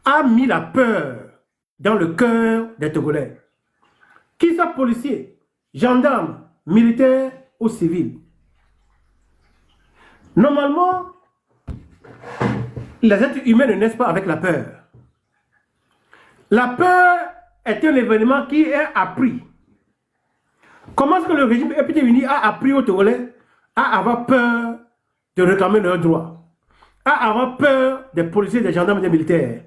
a mis la peur dans le cœur des Togolais. Qu'ils soient policiers, gendarmes, militaires ou civils. Normalement, les êtres humains ne naissent pas avec la peur. La peur est un événement qui est appris. Comment est-ce que le régime épidémique a appris aux Togolais à avoir peur de réclamer leurs droits, à avoir peur des policiers, des gendarmes et des militaires?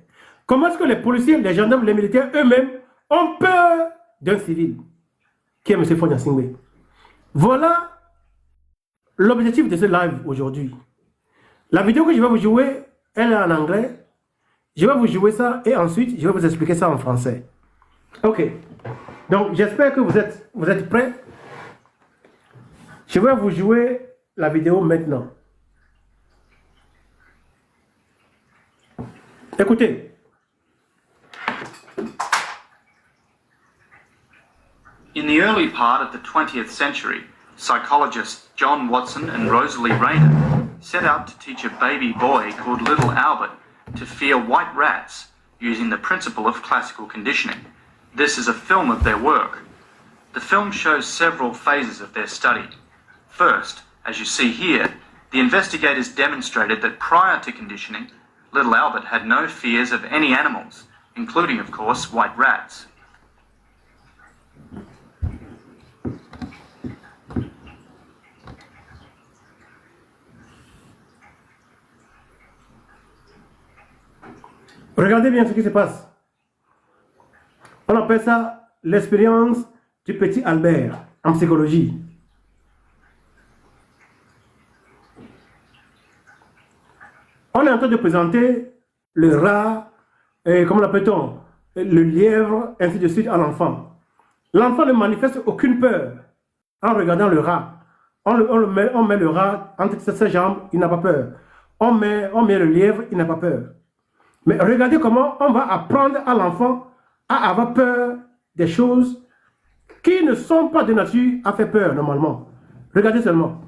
Comment est-ce que les policiers, les gendarmes, les militaires eux-mêmes ont peur d'un civil qui est M. Fonia Singwe? Voilà l'objectif de ce live aujourd'hui. La vidéo que je vais vous jouer, elle est en anglais. Je vais vous jouer ça et ensuite je vais vous expliquer ça en français. Ok. Donc j'espère que vous êtes prêts. Je vais vous jouer la vidéo maintenant. Écoutez. In the early part of the 20th century, psychologists John Watson and Rosalie Rayner set out to teach a baby boy called Little Albert to fear white rats using the principle of classical conditioning. This is a film of their work. The film shows several phases of their study. First, as you see here, the investigators demonstrated that prior to conditioning, Little Albert had no fears of any animals, including, of course, white rats. Regardez bien ce qui se passe. On appelle ça l'expérience du petit Albert en psychologie. On est en train de présenter le rat, comment l'appelle-t-on, le lièvre, ainsi de suite à l'enfant. L'enfant ne manifeste aucune peur en regardant le rat. On met le rat entre ses jambes, il n'a pas peur. On met le lièvre, il n'a pas peur. Mais regardez comment on va apprendre à l'enfant à avoir peur des choses qui ne sont pas de nature à faire peur normalement. Regardez seulement.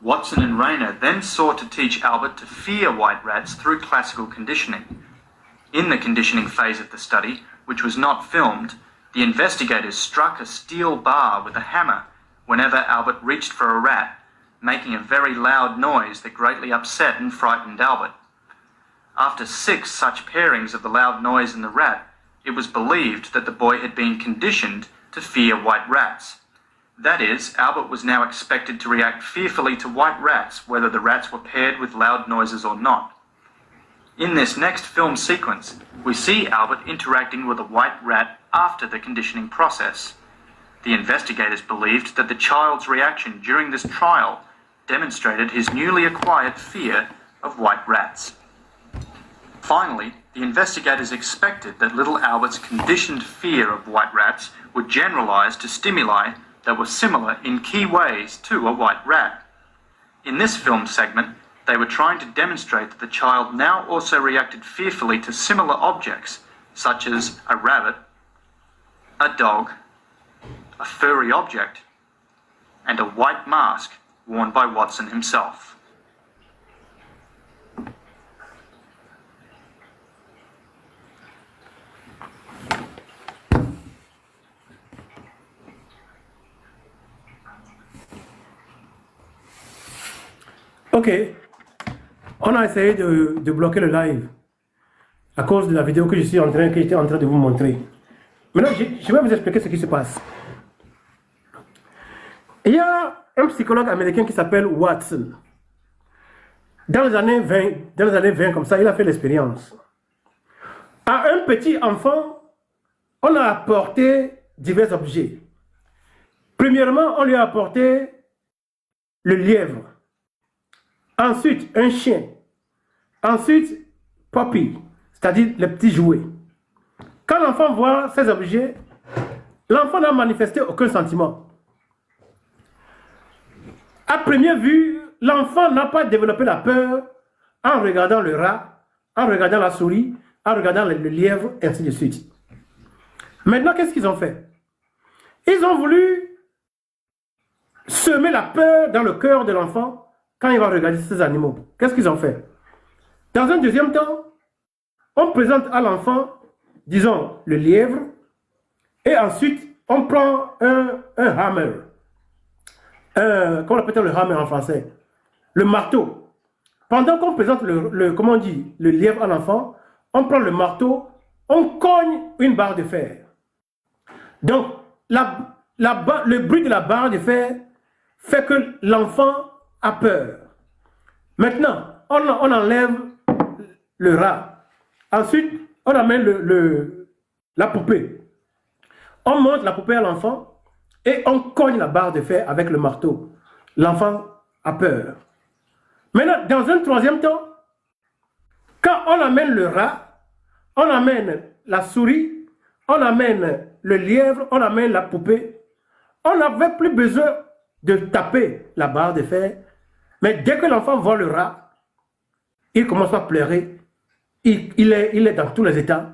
Watson and Rayner then sought to teach Albert to fear white rats through classical conditioning. In the conditioning phase of the study, which was not filmed, the investigators struck a steel bar with a hammer whenever Albert reached for a rat, making a very loud noise that greatly upset and frightened Albert. After 6 such pairings of the loud noise and the rat, it was believed that the boy had been conditioned to fear white rats. That is, Albert was now expected to react fearfully to white rats, whether the rats were paired with loud noises or not. In this next film sequence, we see Albert interacting with a white rat after the conditioning process. The investigators believed that the child's reaction during this trial demonstrated his newly acquired fear of white rats. Finally, the investigators expected that little Albert's conditioned fear of white rats would generalize to stimuli that were similar in key ways to a white rat. In this film segment, they were trying to demonstrate that the child now also reacted fearfully to similar objects, such as a rabbit, a dog, a furry object, and a white mask worn by Watson himself. Ok, on a essayé de bloquer le live à cause de la vidéo que j'étais en train de vous montrer. Maintenant, je vais vous expliquer ce qui se passe. Il y a un psychologue américain qui s'appelle Watson. Dans les années 20 comme ça, il a fait l'expérience. À un petit enfant, on a apporté divers objets. Premièrement, on lui a apporté le lièvre. Ensuite, un chien. Ensuite, Poppy, c'est-à-dire les petits jouets. Quand l'enfant voit ces objets, l'enfant n'a manifesté aucun sentiment. À première vue, l'enfant n'a pas développé la peur en regardant le rat, en regardant la souris, en regardant le lièvre, ainsi de suite. Maintenant, qu'est-ce qu'ils ont fait? Ils ont voulu semer la peur dans le cœur de l'enfant quand il va regarder ces animaux. Qu'est-ce qu'ils ont fait? Dans un deuxième temps, on présente à l'enfant, disons, le lièvre, et ensuite, on prend un hammer. Comment on appelle le hammer en français? Le marteau. Pendant qu'on présente comment on dit, le lièvre à l'enfant, on prend le marteau, on cogne une barre de fer. Donc, le bruit de la barre de fer fait que l'enfant a peur. Maintenant, on enlève le rat. Ensuite, on amène la poupée. On monte la poupée à l'enfant et on cogne la barre de fer avec le marteau. L'enfant a peur. Maintenant, dans un troisième temps, quand on amène le rat, on amène la souris, on amène le lièvre, on amène la poupée, on n'avait plus besoin de taper la barre de fer. Mais dès que l'enfant voit le rat, il commence à pleurer. Il est dans tous les états.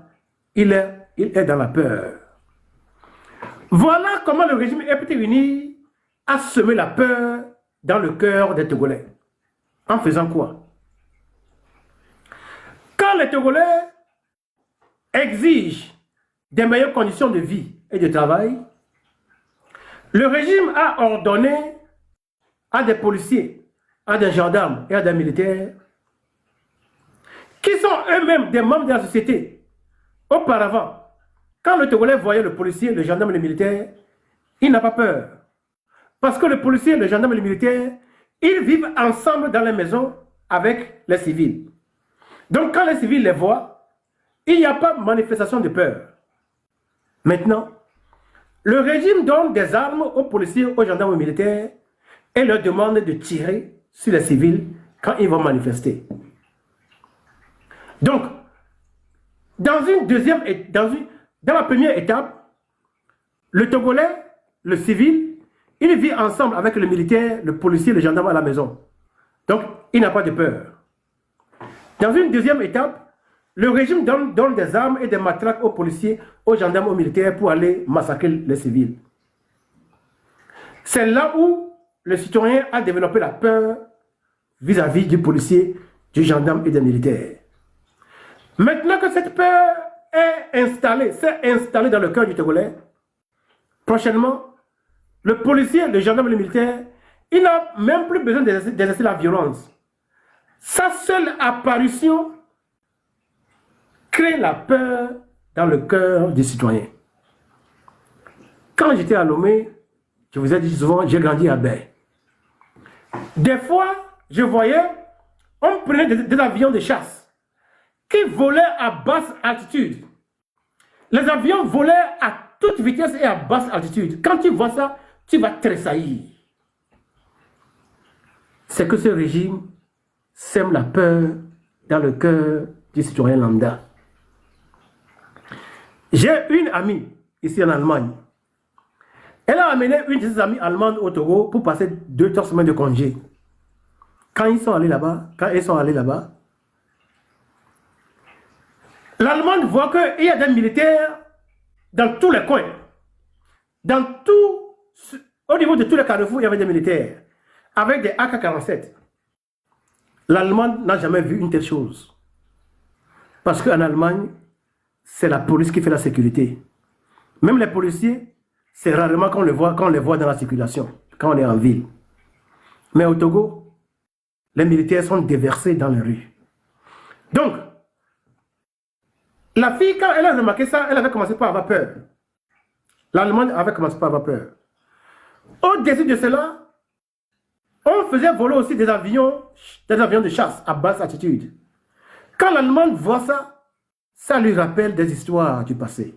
Il est dans la peur. Voilà comment le régime FPT-UNI a semé la peur dans le cœur des Togolais. En faisant quoi? Quand les Togolais exigent des meilleures conditions de vie et de travail, le régime a ordonné à des policiers, à des gendarmes et à des militaires qui sont eux-mêmes des membres de la société. Auparavant, quand le Togolais voyait le policier, le gendarme et le militaire, il n'a pas peur. Parce que le policier, le gendarme et le militaire, ils vivent ensemble dans les maisons avec les civils. Donc quand les civils les voient, il n'y a pas de manifestation de peur. Maintenant, le régime donne des armes aux policiers, aux gendarmes et aux militaires et leur demande de tirer sur les civils quand ils vont manifester. Donc, dans la première étape, le Togolais, le civil, il vit ensemble avec le militaire, le policier, le gendarme à la maison. Donc, il n'a pas de peur. Dans une deuxième étape, le régime donne des armes et des matraques aux policiers, aux gendarmes, aux militaires pour aller massacrer les civils. C'est là où le citoyen a développé la peur vis-à-vis du policier, du gendarme et des militaires. Maintenant que cette peur s'est installée dans le cœur du Togolais, prochainement, le policier, le gendarme et le militaire, il n'a même plus besoin d'exercer la violence. Sa seule apparition crée la peur dans le cœur des citoyens. Quand j'étais à Lomé, je vous ai dit souvent, j'ai grandi à Baie. Des fois, je voyais, on prenait des avions de chasse qui volaient à basse altitude. Les avions volaient à toute vitesse et à basse altitude. Quand tu vois ça, tu vas tressaillir. C'est que ce régime sème la peur dans le cœur du citoyen lambda. J'ai une amie ici en Allemagne. Elle a amené une de ses amies allemandes au Togo pour passer 2-3 semaines de congé. Quand elles sont allés là-bas, l'Allemagne voit qu'il y a des militaires dans tous les coins. Au niveau de tous les carrefours, il y avait des militaires avec des AK-47. L'Allemagne n'a jamais vu une telle chose. Parce qu'en Allemagne, c'est la police qui fait la sécurité. Même les policiers, c'est rarement qu'on les voit dans la circulation, quand on est en ville. Mais au Togo, les militaires sont déversés dans les rues. Donc, la fille, quand elle a remarqué ça, elle avait commencé par avoir peur. L'Allemagne avait commencé par avoir peur. Au-dessus de cela, on faisait voler aussi des avions de chasse à basse altitude. Quand l'Allemagne voit ça, ça lui rappelle des histoires du passé.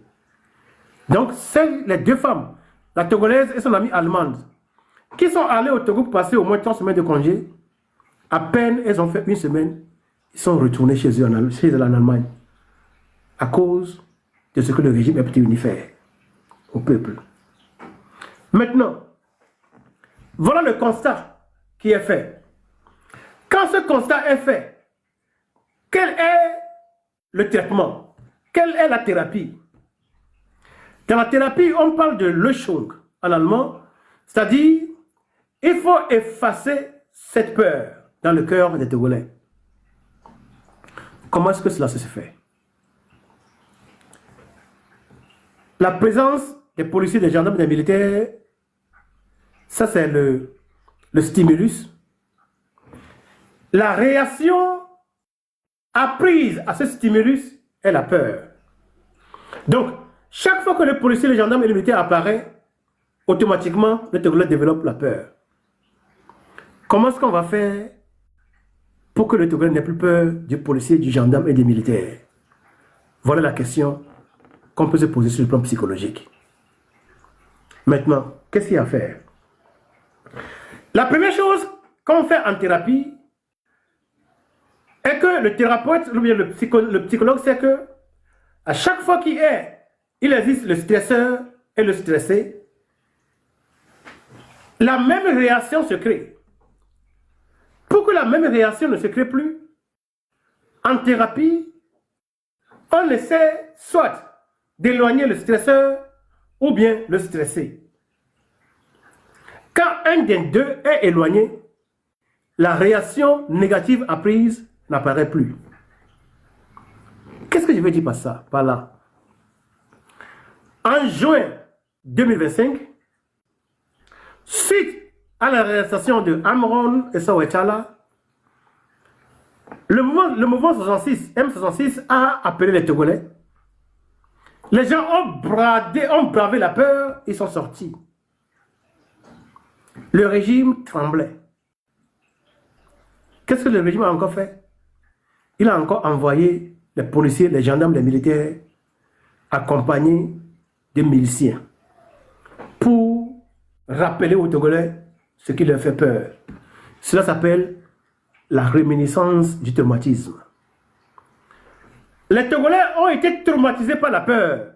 Donc, c'est les deux femmes, la Togolaise et son amie allemande, qui sont allées au Togo pour passer au moins 3 semaines de congé. À peine elles ont fait 1 semaine, ils sont retournés chez eux en Allemagne. À cause de ce que le régime FPT-UNI fait au peuple. Maintenant, voilà le constat qui est fait. Quand ce constat est fait, quel est le traitement? Quelle est la thérapie? Dans la thérapie, on parle de Löschung en allemand, c'est-à-dire il faut effacer cette peur dans le cœur des Togolais. Comment est-ce que cela se fait? La présence des policiers, des gendarmes, des militaires, ça c'est le stimulus. La réaction apprise à ce stimulus est la peur. Donc, chaque fois que le policier, le gendarme et le militaire apparaissent, automatiquement, le Togolais développe la peur. Comment est-ce qu'on va faire pour que le Togolais n'ait plus peur du policier, du gendarme et des militaires? Voilà la question qu'on peut se poser sur le plan psychologique. Maintenant, qu'est-ce qu'il y a à faire? La première chose qu'on fait en thérapie est que le thérapeute, ou bien le psychologue, c'est que à chaque fois qu'il existe le stresseur et le stressé, la même réaction se crée. Pour que la même réaction ne se crée plus, en thérapie, on essaie soit d'éloigner le stresseur ou bien le stressé. Quand un des deux est éloigné, la réaction négative apprise n'apparaît plus. Qu'est-ce que je veux dire par ça, par là? En juin 2025, suite à l'arrestation de Amron et Sawetala, le mouvement 66, M66 a appelé les Togolais. Les gens ont bravé la peur, ils sont sortis. Le régime tremblait. Qu'est-ce que le régime a encore fait? Il a encore envoyé les policiers, les gendarmes, les militaires accompagnés des miliciens pour rappeler aux Togolais ce qui leur fait peur. Cela s'appelle la réminiscence du traumatisme. Les Togolais ont été traumatisés par la peur.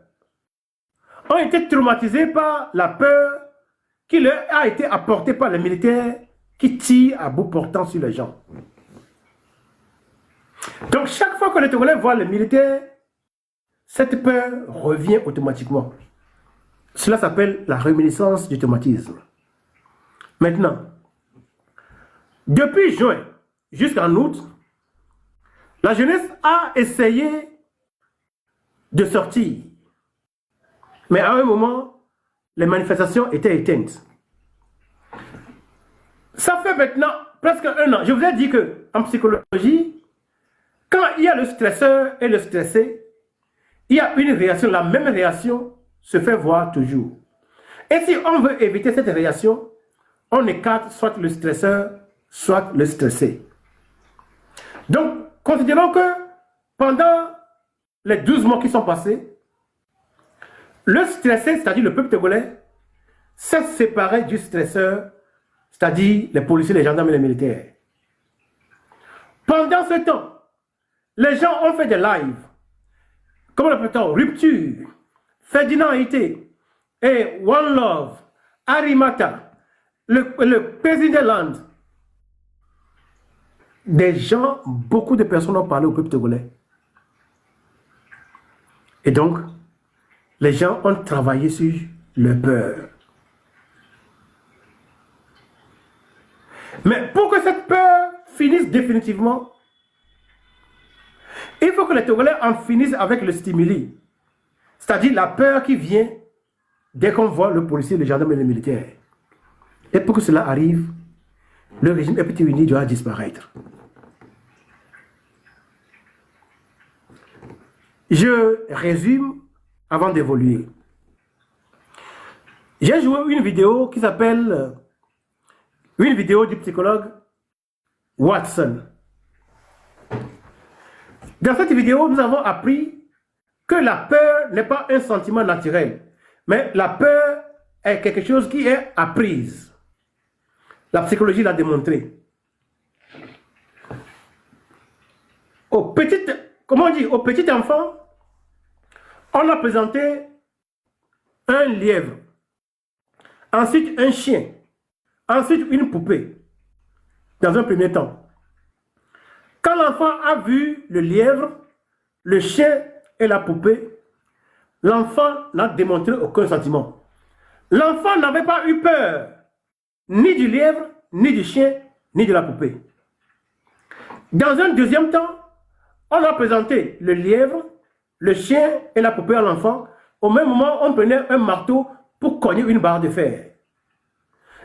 Ont été traumatisés par la peur qui leur a été apportée par les militaires qui tirent à bout portant sur les gens. Donc chaque fois que les Togolais voient les militaires, cette peur revient automatiquement. Cela s'appelle la réminiscence du traumatisme. Maintenant, depuis juin jusqu'en août, la jeunesse a essayé de sortir. Mais à un moment, les manifestations étaient éteintes. Ça fait maintenant presque un an. Je vous ai dit qu'en psychologie, quand il y a le stresseur et le stressé, il y a une réaction, la même réaction se fait voir toujours. Et si on veut éviter cette réaction, on écarte soit le stresseur, soit le stressé. Donc, considérons que pendant les 12 mois qui sont passés, le stressé, c'est-à-dire le peuple togolais, s'est séparé du stresseur, c'est-à-dire les policiers, les gendarmes et les militaires. Pendant ce temps, les gens ont fait des lives, comme le peut-on, Rupture, Ferdinand Haïté et One Love, Arimata, le président Land. Des gens, beaucoup de personnes ont parlé au peuple togolais. Et donc, les gens ont travaillé sur leur peur. Mais pour que cette peur finisse définitivement, il faut que les Togolais en finissent avec le stimuli. C'est-à-dire la peur qui vient dès qu'on voit le policier, le gendarme et le militaire. Et pour que cela arrive, le régime épidémique doit disparaître. Je résume avant d'évoluer. J'ai joué une vidéo qui s'appelle une vidéo du psychologue Watson. Dans cette vidéo, nous avons appris que la peur n'est pas un sentiment naturel, mais la peur est quelque chose qui est apprise. La psychologie l'a démontré. Au petit enfant, on a présenté un lièvre, ensuite un chien, ensuite une poupée, dans un premier temps. Quand l'enfant a vu le lièvre, le chien et la poupée, l'enfant n'a démontré aucun sentiment. L'enfant n'avait pas eu peur, ni du lièvre, ni du chien, ni de la poupée. Dans un deuxième temps, on a présenté le lièvre, le chien et la poupée à l'enfant. Au même moment, on prenait un marteau pour cogner une barre de fer.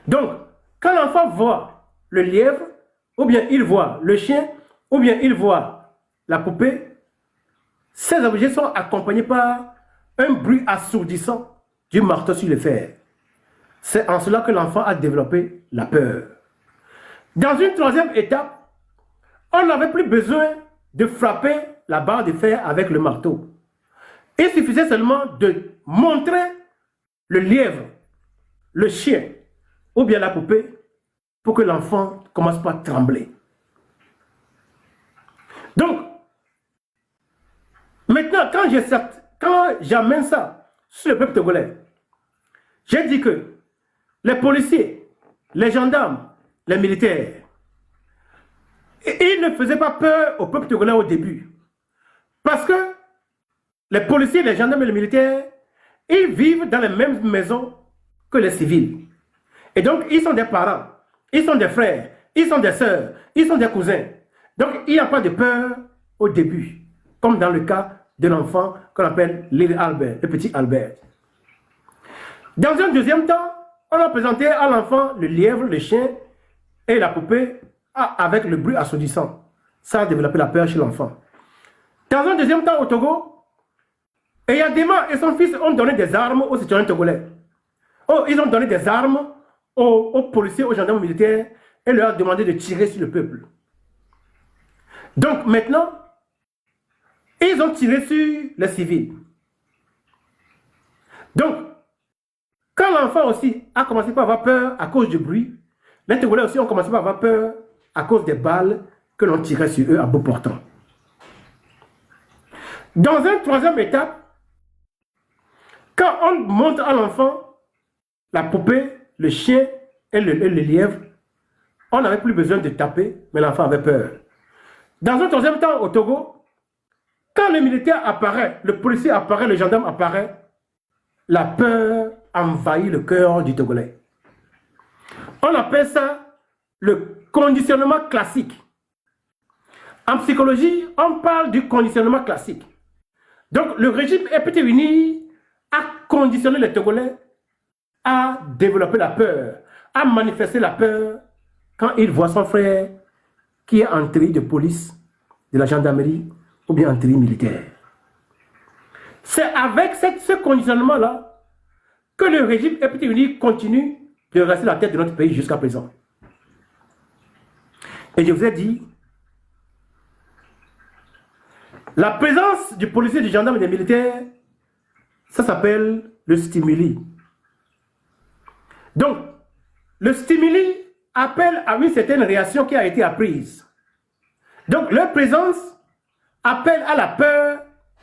Donc, quand l'enfant voit le lièvre, ou bien il voit le chien, ou bien il voit la poupée, ces objets sont accompagnés par un bruit assourdissant du marteau sur le fer. C'est en cela que l'enfant a développé la peur. Dans une troisième étape, on n'avait plus besoin de frapper la barre de fer avec le marteau. Il suffisait seulement de montrer le lièvre, le chien ou bien la poupée pour que l'enfant commence par trembler. Donc, maintenant, quand j'amène ça sur le peuple togolais, j'ai dit que les policiers, les gendarmes, les militaires, ils ne faisaient pas peur au peuple togolais au début. Parce que les policiers, les gendarmes et les militaires, ils vivent dans les mêmes maisons que les civils. Et donc, ils sont des parents, ils sont des frères, ils sont des sœurs, ils sont des cousins. Donc, il n'y a pas de peur au début, comme dans le cas de l'enfant qu'on appelle Little Albert, le petit Albert. Dans un deuxième temps, on a présenté à l'enfant le lièvre, le chien et la poupée avec le bruit assourdissant. Ça a développé la peur chez l'enfant. Dans un deuxième temps, au Togo, Eyadema et son fils ont donné des armes aux citoyens togolais. Oh, ils ont donné des armes aux policiers, aux gendarmes militaires et leur ont demandé de tirer sur le peuple. Donc maintenant, ils ont tiré sur les civils. Donc, quand l'enfant aussi a commencé par avoir peur à cause du bruit, les Togolais aussi ont commencé par avoir peur à cause des balles que l'on tirait sur eux à bout portant. Dans une troisième étape, quand on montre à l'enfant la poupée, le chien et le lièvre, on n'avait plus besoin de taper, mais l'enfant avait peur. Dans un troisième temps, au Togo, quand le militaire apparaît, le policier apparaît, le gendarme apparaît, la peur envahit le cœur du Togolais. On appelle ça le conditionnement classique. En psychologie, on parle du conditionnement classique. Donc, le régime EPT-UNI a conditionné les Togolais à développer la peur, à manifester la peur quand il voit son frère qui est en tenue de police, de la gendarmerie ou bien en tenue militaire. C'est avec ce conditionnement-là que le régime EPT-UNI continue de rester la tête de notre pays jusqu'à présent. Et je vous ai dit, la présence du policier, du gendarme et des militaires, ça s'appelle le stimuli. Donc, le stimuli appelle à une certaine réaction qui a été apprise. Donc, leur présence appelle à la peur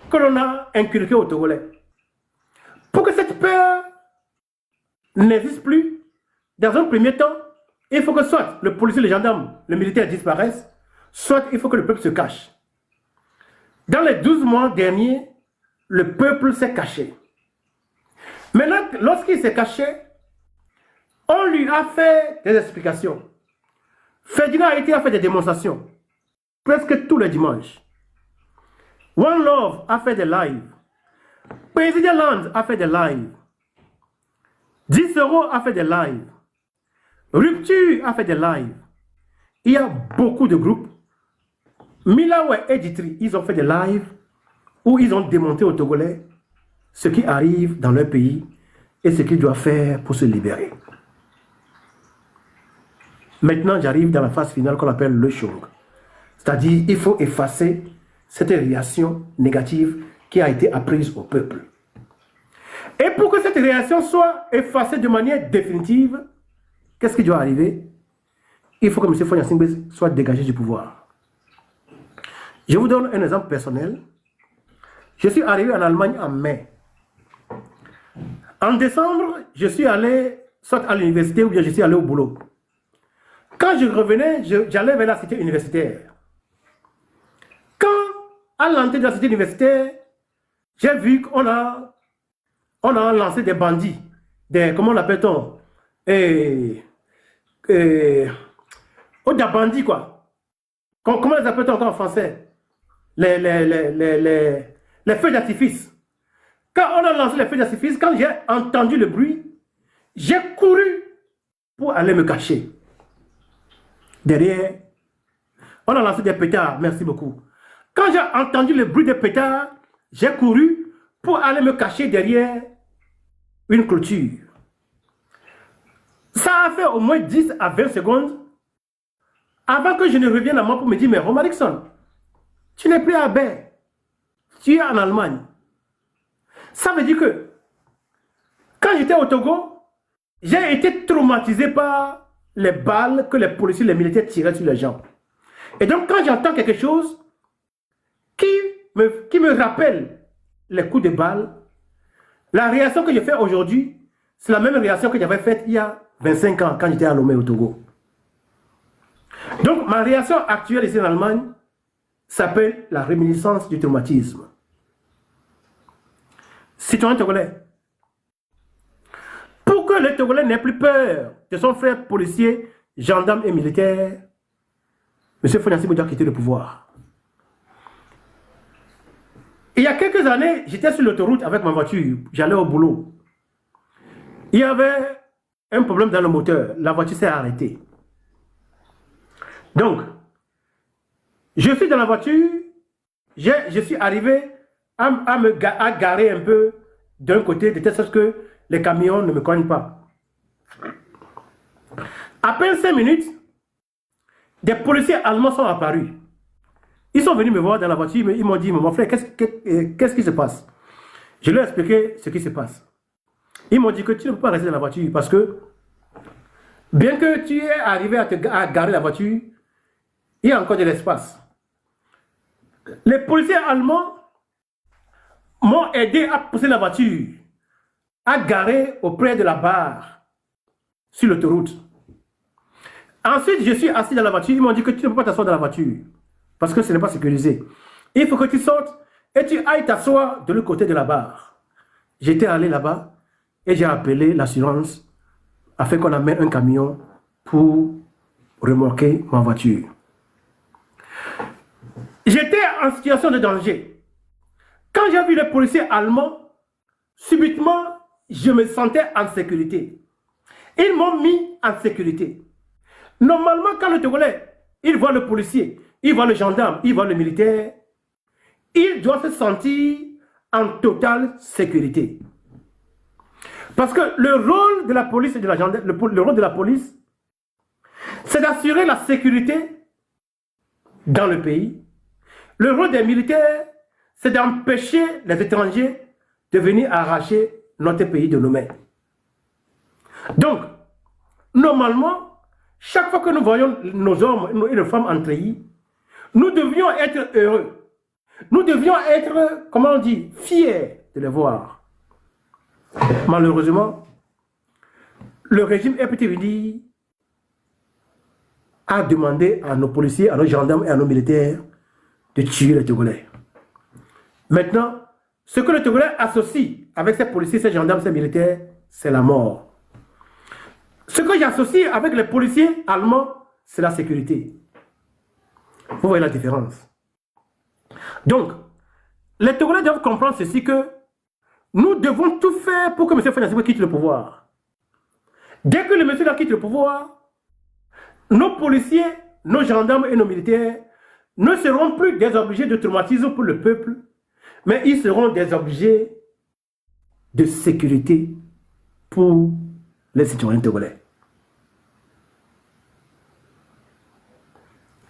que l'on a inculquée aux Togolais. Pour que cette peur n'existe plus, dans un premier temps, il faut que soit le policier, le gendarme, le militaire disparaissent, soit il faut que le peuple se cache. Dans les 12 mois derniers, le peuple s'est caché. Maintenant, lorsqu'il s'est caché, on lui a fait des explications. Ferdinand Haïti a fait des démonstrations, presque tous les dimanches. One Love a fait des lives. Président Land a fait des lives. Dissero a fait des lives. Rupture a fait des lives. Il y a beaucoup de groupes. Milawe et Ditri, ils ont fait des lives où ils ont démontré aux Togolais ce qui arrive dans leur pays et ce qu'ils doivent faire pour se libérer. Maintenant, j'arrive dans la phase finale qu'on appelle le Shung. C'est-à-dire, il faut effacer cette réaction négative qui a été apprise au peuple. Et pour que cette réaction soit effacée de manière définitive, qu'est-ce qui doit arriver? Il faut que M. Fonya Singbe soit dégagé du pouvoir. Je vous donne un exemple personnel. Je suis arrivé en Allemagne en mai. En décembre, je suis allé soit à l'université ou bien je suis allé au boulot. Quand je revenais, j'allais vers la cité universitaire. Quand, à l'entrée de la cité universitaire, j'ai vu qu'on a On a lancé des bandits, comment l'appelle-t-on? Et, des bandits, quoi. Comment les appelle-t-on encore en français? Les feux d'artifice. Quand on a lancé les feux d'artifice, quand j'ai entendu le bruit, j'ai couru pour aller me cacher. Derrière, on a lancé des pétards, merci beaucoup. Quand j'ai entendu le bruit des pétards, j'ai couru pour aller me cacher derrière une clôture. Ça a fait au moins 10 à 20 secondes avant que je ne revienne à moi pour me dire, mais Romarickson, tu n'es plus à Baie, tu es en Allemagne. Ça veut dire que quand j'étais au Togo, j'ai été traumatisé par les balles que les policiers, les militaires tiraient sur les gens. Et donc quand j'entends quelque chose qui me rappelle les coups de balle, la réaction que je fais aujourd'hui, c'est la même réaction que j'avais faite il y a 25 ans quand j'étais à Lomé au Togo. Donc ma réaction actuelle ici en Allemagne s'appelle la réminiscence du traumatisme. Citoyen togolais, pour que le Togolais n'ait plus peur de son frère policier, gendarme et militaire, M. Fonyansibou doit quitter le pouvoir. Il y a quelques années, j'étais sur l'autoroute avec ma voiture, j'allais au boulot. Il y avait un problème dans le moteur, la voiture s'est arrêtée. Donc, je suis dans la voiture, je suis arrivé à garer un peu d'un côté, de telle sorte que les camions ne me cognent pas. À peine 5 minutes, des policiers allemands sont apparus. Ils sont venus me voir dans la voiture, mais ils m'ont dit, mon frère, qu'est-ce qui se passe? Je leur ai expliqué ce qui se passe. Ils m'ont dit que tu ne peux pas rester dans la voiture parce que, bien que tu aies arrivé à garer la voiture, il y a encore de l'espace. Les policiers allemands m'ont aidé à pousser la voiture, à garer auprès de la barre sur l'autoroute. Ensuite, je suis assis dans la voiture. Ils m'ont dit que tu ne peux pas t'asseoir dans la voiture parce que ce n'est pas sécurisé. Il faut que tu sortes et tu ailles t'asseoir de l'autre côté de la barre. J'étais allé là-bas et j'ai appelé l'assurance afin qu'on amène un camion pour remorquer ma voiture. J'étais en situation de danger. Quand j'ai vu les policiers allemands, subitement, je me sentais en sécurité. Ils m'ont mis en sécurité. Normalement, quand le Togolais, il voit le policier, il voit le gendarme, il voit le militaire, il doit se sentir en totale sécurité. Parce que le rôle de la police et de la gendarmerie, le rôle de la police, c'est d'assurer la sécurité dans le pays. Le rôle des militaires, c'est d'empêcher les étrangers de venir arracher notre pays de nos mains. Donc, normalement, chaque fois que nous voyons nos hommes et nos femmes en treillis, nous devions être heureux. Nous devions être, comment on dit, fiers de les voir. Malheureusement, le régime FPTVD a demandé à nos policiers, à nos gendarmes et à nos militaires de tuer les Togolais. Maintenant, ce que le Togolais associe avec ces policiers, ces gendarmes, ces militaires, c'est la mort. Ce que j'associe avec les policiers allemands, c'est la sécurité. Vous voyez la différence. Donc, les Togolais doivent comprendre ceci que nous devons tout faire pour que M. Fonyansibou quitte le pouvoir. Dès que le monsieur quitte le pouvoir, nos policiers, nos gendarmes et nos militaires ne seront plus des obligés de traumatisme pour le peuple, mais ils seront des obligés de sécurité pour les citoyens togolais.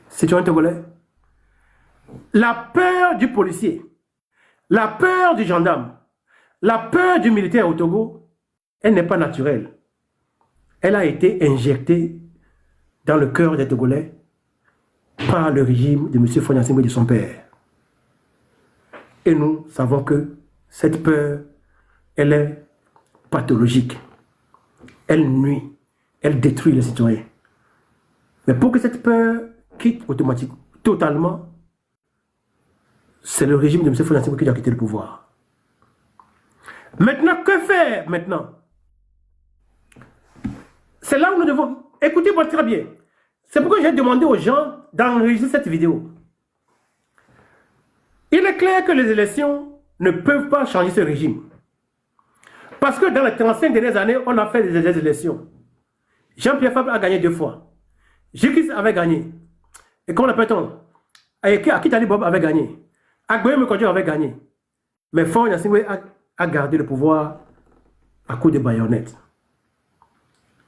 Citoyens togolais, la peur du policier, la peur du gendarme, la peur du militaire au Togo, elle n'est pas naturelle. Elle a été injectée dans le cœur des Togolais par le régime de M. Fonyansibou et de son père. Et nous savons que cette peur, elle est pathologique. Elle nuit, elle détruit les citoyens. Mais pour que cette peur quitte automatiquement, totalement, c'est le régime de M. Fonyansibou qui doit quitter le pouvoir. Maintenant, que faire maintenant? C'est là où nous devons... Écoutez-moi très bien. C'est pourquoi j'ai demandé aux gens d'enregistrer cette vidéo. Il est clair que les élections ne peuvent pas changer ce régime. Parce que dans les 35 dernières années, on a fait des élections. Jean-Pierre Fabre a gagné 2 fois. J.K. avait gagné. Et comment l'appelle-t-on? Akitali Bob avait gagné. Agboye Mekodjo avait gagné. Mais Faure Gnassingbé a gardé le pouvoir à coup de baïonnettes.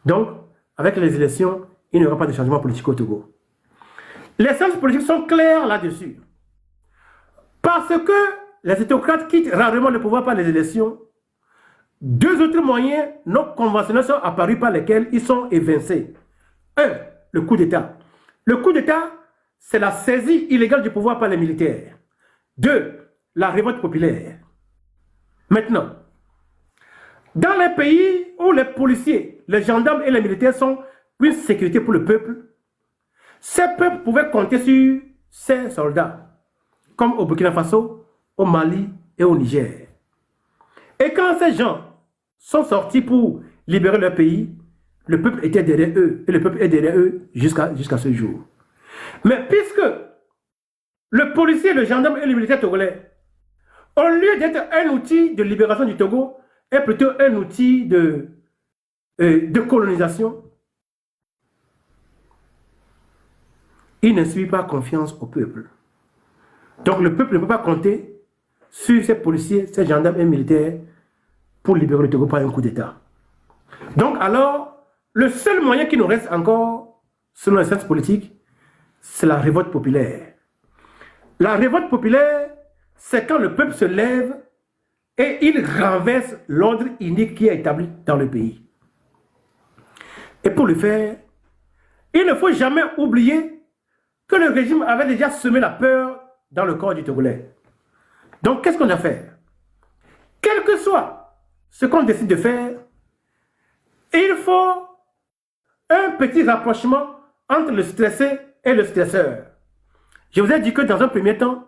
Donc, avec les élections, il n'y aura pas de changement politique au Togo. Les sciences politiques sont claires là-dessus. Parce que les autocrates quittent rarement le pouvoir par les élections, 2 autres moyens non conventionnels sont apparus par lesquels ils sont évincés. 1. Le coup d'État. Le coup d'État, c'est la saisie illégale du pouvoir par les militaires. 2. La révolte populaire. Maintenant, dans les pays où les policiers, les gendarmes et les militaires sont une sécurité pour le peuple, ces peuples pouvaient compter sur ces soldats, comme au Burkina Faso, au Mali et au Niger. Et quand ces gens sont sortis pour libérer leur pays, le peuple était derrière eux, et le peuple est derrière eux jusqu'à ce jour. Mais puisque le policier, le gendarme et le militaire togolais, au lieu d'être un outil de libération du Togo, est plutôt un outil de colonisation, il n'inspire pas confiance au peuple. Donc le peuple ne peut pas compter sur ces policiers, ces gendarmes et militaires pour libérer le Togo par un coup d'État. Donc alors, le seul moyen qui nous reste encore, selon les sciences politiques, c'est la révolte populaire. La révolte populaire, c'est quand le peuple se lève et il renverse l'ordre inique qui est établi dans le pays. Et pour le faire, il ne faut jamais oublier que le régime avait déjà semé la peur dans le corps du Togolais. Donc, qu'est-ce qu'on doit faire? Quel que soit ce qu'on décide de faire, il faut un petit rapprochement entre le stressé et le stresseur. Je vous ai dit que dans un premier temps,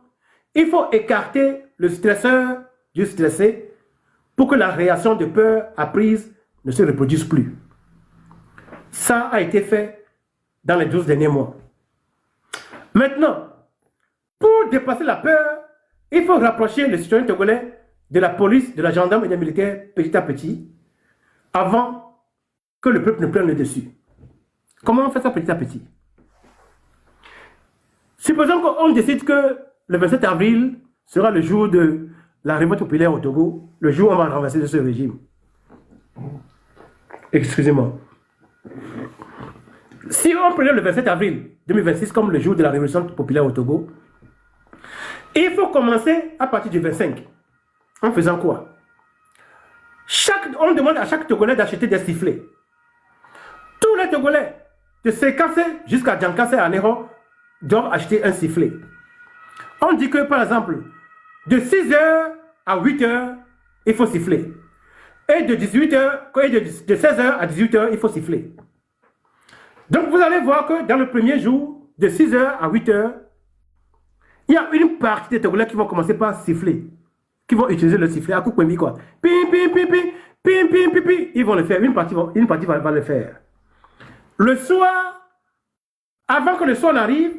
il faut écarter le stresseur du stressé pour que la réaction de peur apprise ne se reproduise plus. Ça a été fait dans les 12 derniers mois. Maintenant, pour dépasser la peur, il faut rapprocher les citoyens togolais de la police, de la gendarme et des militaires petit à petit, avant que le peuple ne prenne le dessus. Comment on fait ça petit à petit? Supposons qu'on décide que le 27 avril sera le jour de la révolte populaire au Togo, le jour où on va renverser ce régime. Excusez-moi. Si on prenait le 27 avril 2026 comme le jour de la révolution populaire au Togo, il faut commencer à partir du 25. En faisant quoi? On demande à chaque Togolais d'acheter des sifflets. Tous les Togolais, de Sekassé jusqu'à Djankassé à Néro, doivent acheter un sifflet. On dit que, par exemple, de 6h à 8h, il faut siffler. Et de 16h à 18h, il faut siffler. Donc, vous allez voir que dans le premier jour, de 6h à 8h, il y a une partie des Togolais qui vont commencer par siffler. Qui vont utiliser le sifflet à coup de quoi. Pim, pim, pim, pim, pim, pim, pim, pim. Ils vont le faire. Une partie va le faire. Le soir, avant que le soir n'arrive,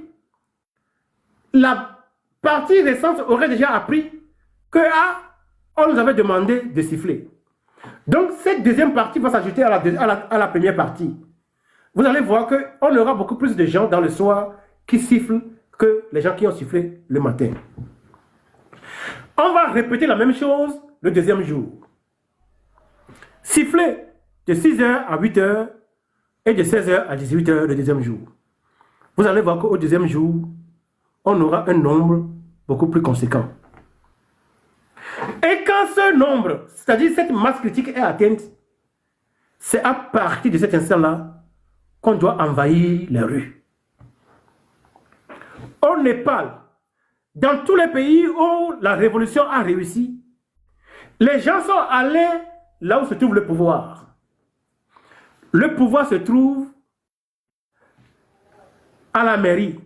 la partie restante aurait déjà appris que on nous avait demandé de siffler. Donc, cette deuxième partie va s'ajouter à la première partie. Vous allez voir qu'on aura beaucoup plus de gens dans le soir qui sifflent que les gens qui ont sifflé le matin. On va répéter la même chose le deuxième jour. Siffler de 6h à 8h et de 16h à 18h le deuxième jour. Vous allez voir qu'au deuxième jour, on aura un nombre beaucoup plus conséquent. Et quand ce nombre, c'est-à-dire cette masse critique est atteinte, c'est à partir de cet instant-là qu'on doit envahir les rues. Au Népal, dans tous les pays où la révolution a réussi, les gens sont allés là où se trouve le pouvoir. Le pouvoir se trouve à la mairie,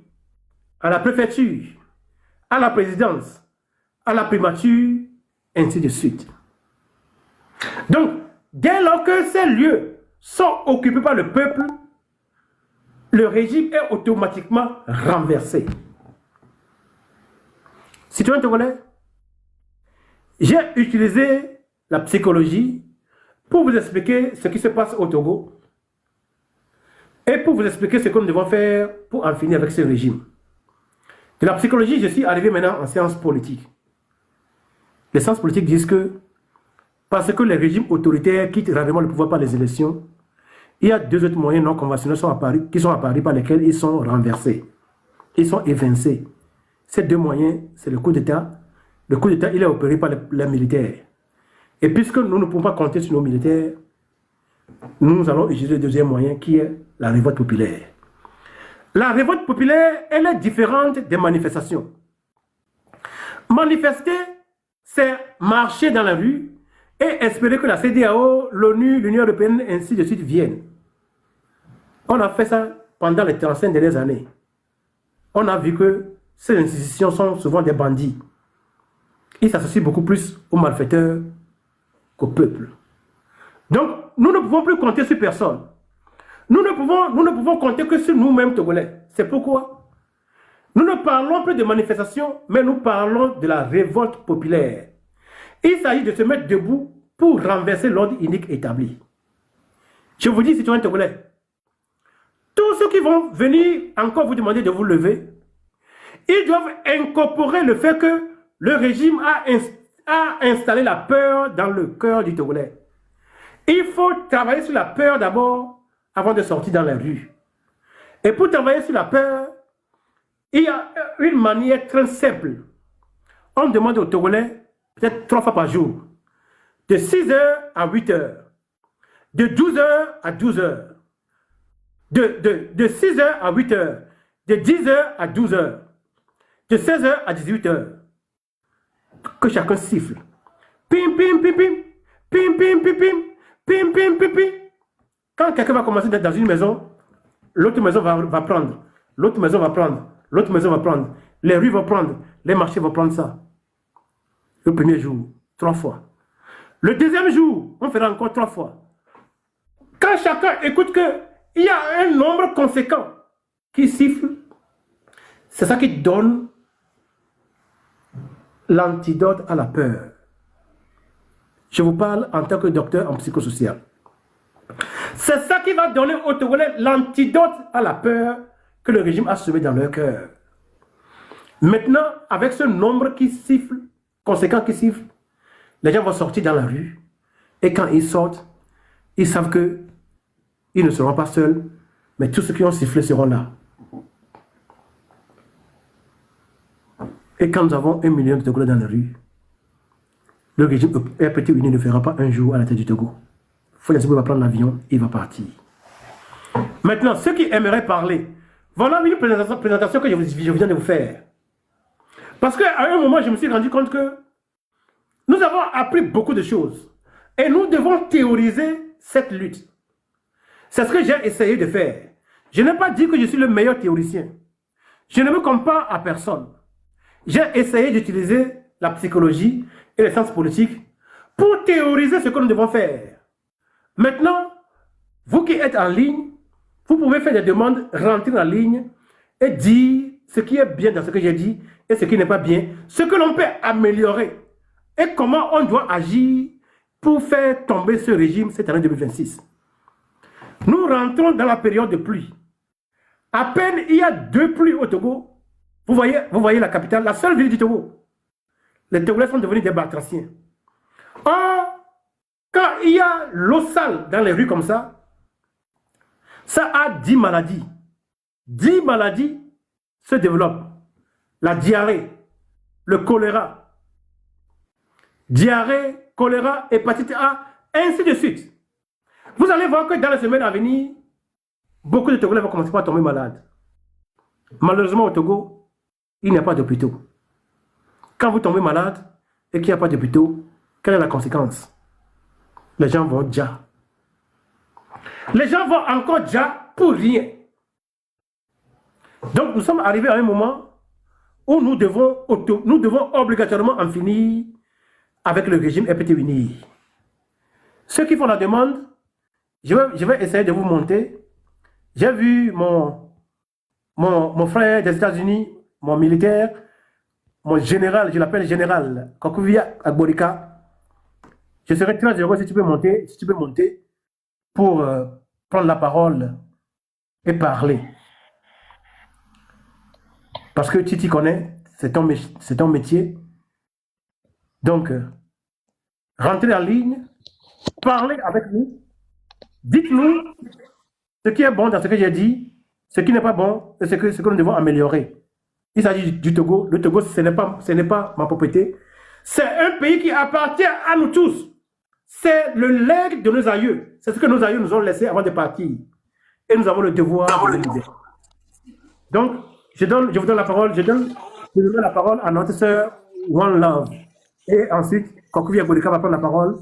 à la préfecture, à la présidence, à la primature, ainsi de suite. Donc, dès lors que ces lieux sont occupés par le peuple, le régime est automatiquement renversé. Citoyens togolais, j'ai utilisé la psychologie pour vous expliquer ce qui se passe au Togo et pour vous expliquer ce que nous devons faire pour en finir avec ce régime. De la psychologie, je suis arrivé maintenant en sciences politiques. Les sciences politiques disent que parce que les régimes autoritaires quittent rarement le pouvoir par les élections, il y a deux autres moyens non conventionnels qui sont apparus par lesquels ils sont renversés. Ils sont évincés. Ces deux moyens, c'est le coup d'État. Le coup d'État, il est opéré par les militaires. Et puisque nous ne pouvons pas compter sur nos militaires, nous allons utiliser le deuxième moyen qui est la révolte populaire. La révolte populaire, elle est différente des manifestations. Manifester, c'est marcher dans la rue et espérer que la CEDEAO, l'ONU, l'Union européenne, ainsi de suite viennent. On a fait ça pendant les 35 dernières années. On a vu que ces institutions sont souvent des bandits. Ils s'associent beaucoup plus aux malfaiteurs qu'au peuple. Donc, nous ne pouvons plus compter sur personne. Nous ne pouvons compter que sur nous-mêmes Togolais. C'est pourquoi nous ne parlons plus de manifestations, mais nous parlons de la révolte populaire. Il s'agit de se mettre debout pour renverser l'ordre unique établi. Je vous dis, citoyens togolais, tous ceux qui vont venir encore vous demander de vous lever, ils doivent incorporer le fait que le régime a installé la peur dans le cœur du Togolais. Il faut travailler sur la peur d'abord avant de sortir dans la rue. Et pour travailler sur la peur, il y a une manière très simple. On demande aux Togolais, peut-être 3 fois par jour, de 6h à 8h, de 12h à 12h, de 6h à 8h, de 10h à 12h, de 16h à 18h. Que chacun siffle. Pim, pim, pim, pim, pim, pim, pim, pim, pim, pim, pim, pim. Quand quelqu'un va commencer d'être dans une maison, l'autre maison va prendre, l'autre maison va prendre, l'autre maison va prendre, les rues vont prendre, les marchés vont prendre ça. Le premier jour, 3 fois. Le deuxième jour, on fera encore 3 fois. Quand chacun écoute qu'il y a un nombre conséquent qui siffle, c'est ça qui donne l'antidote à la peur. Je vous parle en tant que docteur en psychosocial. C'est ça qui va donner aux Togolais l'antidote à la peur que le régime a semé dans leur cœur. Maintenant, avec ce nombre qui siffle, conséquent qui siffle, les gens vont sortir dans la rue. Et quand ils sortent, ils savent qu'ils ne seront pas seuls, mais tous ceux qui ont sifflé seront là. Et quand nous avons 1 million de Togolais dans la rue, le régime RPT Uni ne fera pas un jour à la tête du Togo. Foyazibo va prendre l'avion et il va partir. Maintenant, ceux qui aimeraient parler, voilà une présentation que je viens de vous faire. Parce qu'à un moment, je me suis rendu compte que nous avons appris beaucoup de choses. Et nous devons théoriser cette lutte. C'est ce que j'ai essayé de faire. Je n'ai pas dit que je suis le meilleur théoricien. Je ne me compare à personne. J'ai essayé d'utiliser la psychologie et les sciences politiques pour théoriser ce que nous devons faire. Maintenant, vous qui êtes en ligne, vous pouvez faire des demandes, rentrer en ligne et dire ce qui est bien dans ce que j'ai dit et ce qui n'est pas bien, ce que l'on peut améliorer et comment on doit agir pour faire tomber ce régime cette année 2026. Nous rentrons dans la période de pluie. À peine il y a 2 pluies au Togo. Vous voyez la capitale, la seule ville du Togo. Les Togolais sont devenus des batraciens. Or, quand il y a l'eau sale dans les rues comme ça a 10 maladies. 10 maladies se développent. La diarrhée, le choléra. Diarrhée, choléra, hépatite A, ainsi de suite. Vous allez voir que dans les semaines à venir, beaucoup de Togolais vont commencer par tomber malades. Malheureusement au Togo, il n'y a pas d'hôpitaux. Quand vous tombez malade et qu'il n'y a pas d'hôpitaux, quelle est la conséquence? Les gens vont déjà. Les gens vont encore déjà pour rien. Donc nous sommes arrivés à un moment où nous devons obligatoirement en finir avec le régime RPT Uni. Ceux qui font la demande, je vais essayer de vous monter. J'ai vu mon frère des États-Unis, mon militaire, mon général, je l'appelle général, Kakuvia Agborika. Je serais très heureux si tu peux monter pour prendre la parole et parler. Parce que tu t'y connais, c'est ton métier. Donc, rentrez en ligne, parlez avec nous, dites-nous ce qui est bon dans ce que j'ai dit, ce qui n'est pas bon et ce que nous devons améliorer. Il s'agit du Togo. Le Togo, ce n'est pas ma propriété. C'est un pays qui appartient à nous tous. C'est le legs de nos aïeux. C'est ce que nos aïeux nous ont laissé avant de partir. Et nous avons le devoir de l'aider. Donc, je vous donne la parole. Je donne la parole à notre sœur One Love. Et ensuite, Kokouvi Agbolika va prendre la parole.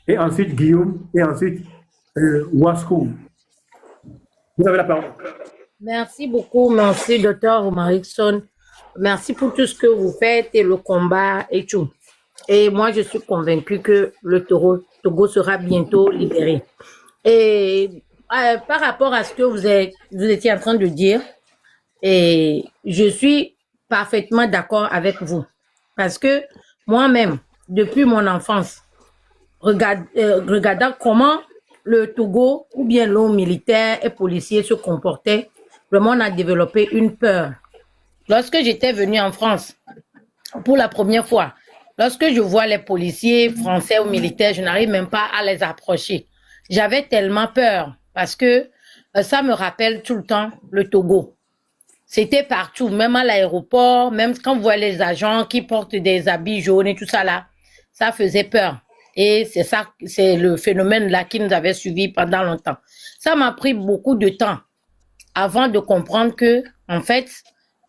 Et ensuite, Guillaume. Et ensuite, Waskou. Vous avez la parole. Merci beaucoup. Merci, Dr. Omarickson. Merci pour tout ce que vous faites et le combat et tout. Et moi, je suis convaincue que le Togo sera bientôt libéré. Et par rapport à ce que vous étiez en train de dire, et je suis parfaitement d'accord avec vous. Parce que moi-même, depuis mon enfance, regardant comment le Togo ou bien l'homme militaire et policier se comportait, vraiment on a développé une peur. Lorsque j'étais venue en France, pour la première fois, lorsque je vois les policiers français ou militaires, je n'arrive même pas à les approcher. J'avais tellement peur parce que ça me rappelle tout le temps le Togo. C'était partout, même à l'aéroport, même quand vous voyez les agents qui portent des habits jaunes et tout ça là, ça faisait peur. Et c'est ça, c'est le phénomène là qui nous avait suivi pendant longtemps. Ça m'a pris beaucoup de temps avant de comprendre que, en fait,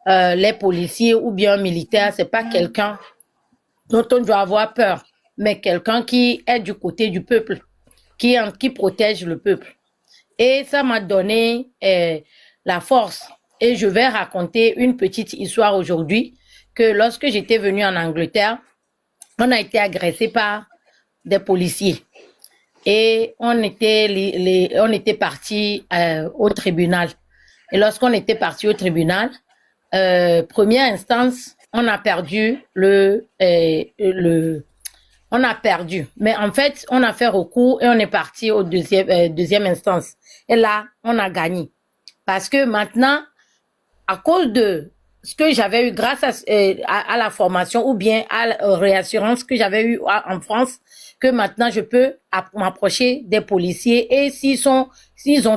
les policiers ou bien militaires, c'est pas quelqu'un dont on doit avoir peur, mais quelqu'un qui est du côté du peuple, qui protège le peuple. Et ça m'a donné la force. Et je vais raconter une petite histoire aujourd'hui, que lorsque j'étais venue en Angleterre, on a été agressé par des policiers. Et on était partis au tribunal. Et lorsqu'on était parti au tribunal, première instance, on a perdu on a perdu. Mais en fait, on a fait recours et on est parti au deuxième instance. Et là, on a gagné. Parce que maintenant, à cause de ce que j'avais eu grâce à la formation ou bien à la réassurance que j'avais eu en France, que maintenant je peux m'approcher des policiers et s'ils ont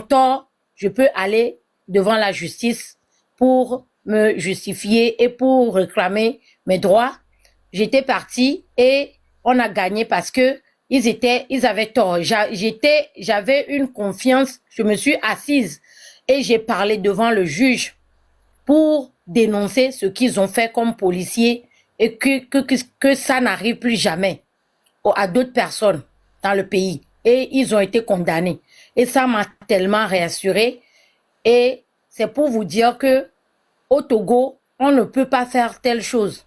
tort, je peux aller devant la justice pour me justifier et pour réclamer mes droits. J'étais partie et on a gagné parce que ils avaient tort. J'avais une confiance, je me suis assise et j'ai parlé devant le juge pour dénoncer ce qu'ils ont fait comme policiers et que ça n'arrive plus jamais à d'autres personnes dans le pays. Et ils ont été condamnés. Et ça m'a tellement rassurée. Et c'est pour vous dire que au Togo, on ne peut pas faire telle chose.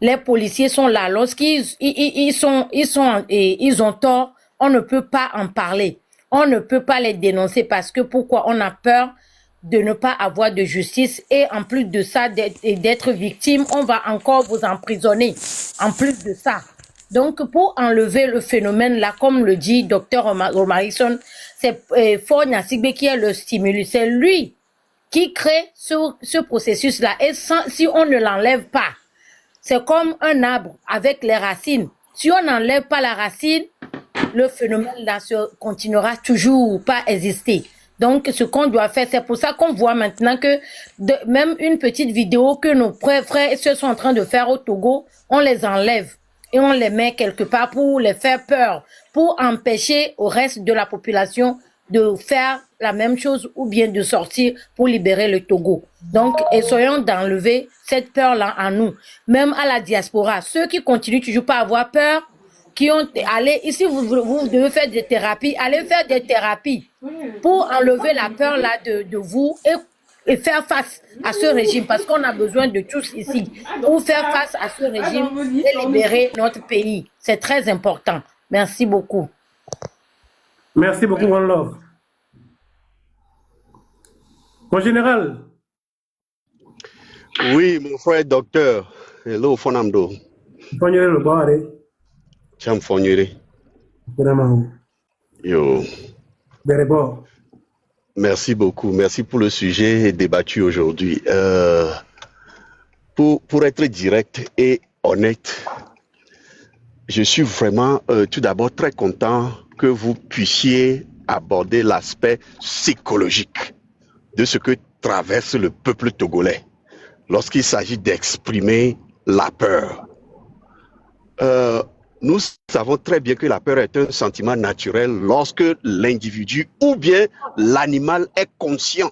Les policiers sont là. Lorsqu'ils ils ont tort, on ne peut pas en parler. On ne peut pas les dénoncer parce que pourquoi? On a peur de ne pas avoir de justice et en plus de ça, d'être victime, on va encore vous emprisonner. En plus de ça. Donc, pour enlever le phénomène là, comme le dit Dr. Omarickson, c'est Faure Gnassingbé qui est le stimulus. C'est lui qui crée ce processus-là. Et si on ne l'enlève pas, c'est comme un arbre avec les racines. Si on n'enlève pas la racine, le phénomène-là continuera toujours pas exister. Donc, ce qu'on doit faire, c'est pour ça qu'on voit maintenant que même une petite vidéo que nos frères et sœurs sont en train de faire au Togo, on les enlève et on les met quelque part pour les faire peur, pour empêcher au reste de la population de faire la même chose ou bien de sortir pour libérer le Togo. Donc, essayons d'enlever cette peur-là en nous. Même à la diaspora, ceux qui continuent toujours pas à avoir peur, qui ont allé, ici vous devez faire des thérapies, allez faire des thérapies pour enlever la peur là de vous et faire face à ce régime parce qu'on a besoin de tous ici pour faire face à ce régime et libérer notre pays. C'est très important. Merci beaucoup. Merci beaucoup, One Love. Mon général. Oui, mon frère docteur. Hello, Fonamdo. Fognere le boire. Cham Fonyere. Vraiment. Yo. Berebo. Merci beaucoup. Merci pour le sujet débattu aujourd'hui. Pour être direct et honnête, je suis vraiment tout d'abord très content que vous puissiez aborder l'aspect psychologique de ce que traverse le peuple togolais lorsqu'il s'agit d'exprimer la peur. Nous savons très bien que la peur est un sentiment naturel lorsque l'individu ou bien l'animal est conscient.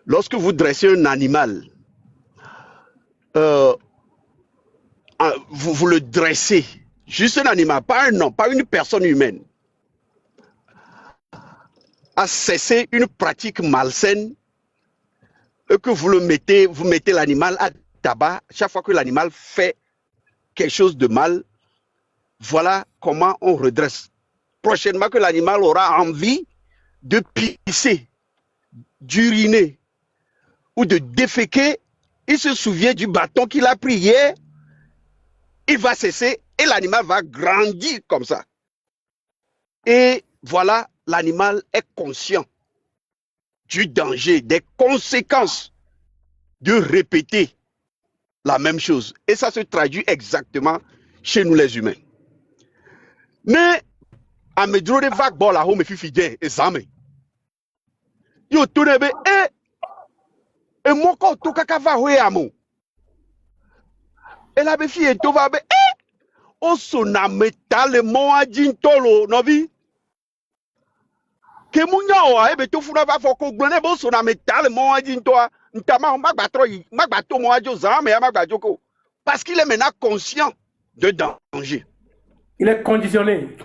Lorsque vous dressez un animal, vous le dressez, juste un animal, pas un homme, pas une personne humaine, à cesser une pratique malsaine, que vous mettez l'animal à tabac chaque fois que l'animal fait quelque chose de mal. Voilà comment on redresse. Prochainement que l'animal aura envie de pisser, d'uriner ou de déféquer, il se souvient du bâton qu'il a pris hier, il va cesser et l'animal va grandir comme ça. Et voilà, l'animal est conscient du danger, des conséquences de répéter la même chose. Et ça se traduit exactement chez nous les humains. Mais à me dire vague bon la home fifide examen. Yo tonebe e moko to kaka va hoe amo. E la be fi to va be o sona metal mo ajintolo novi. Ke munya o e be to funa va foko gbone bo sona metal mo ajintoa ntama magbato mo ajo zame ya magbajoko parce qu'il est maintenant conscient de danger. Il est conditionné.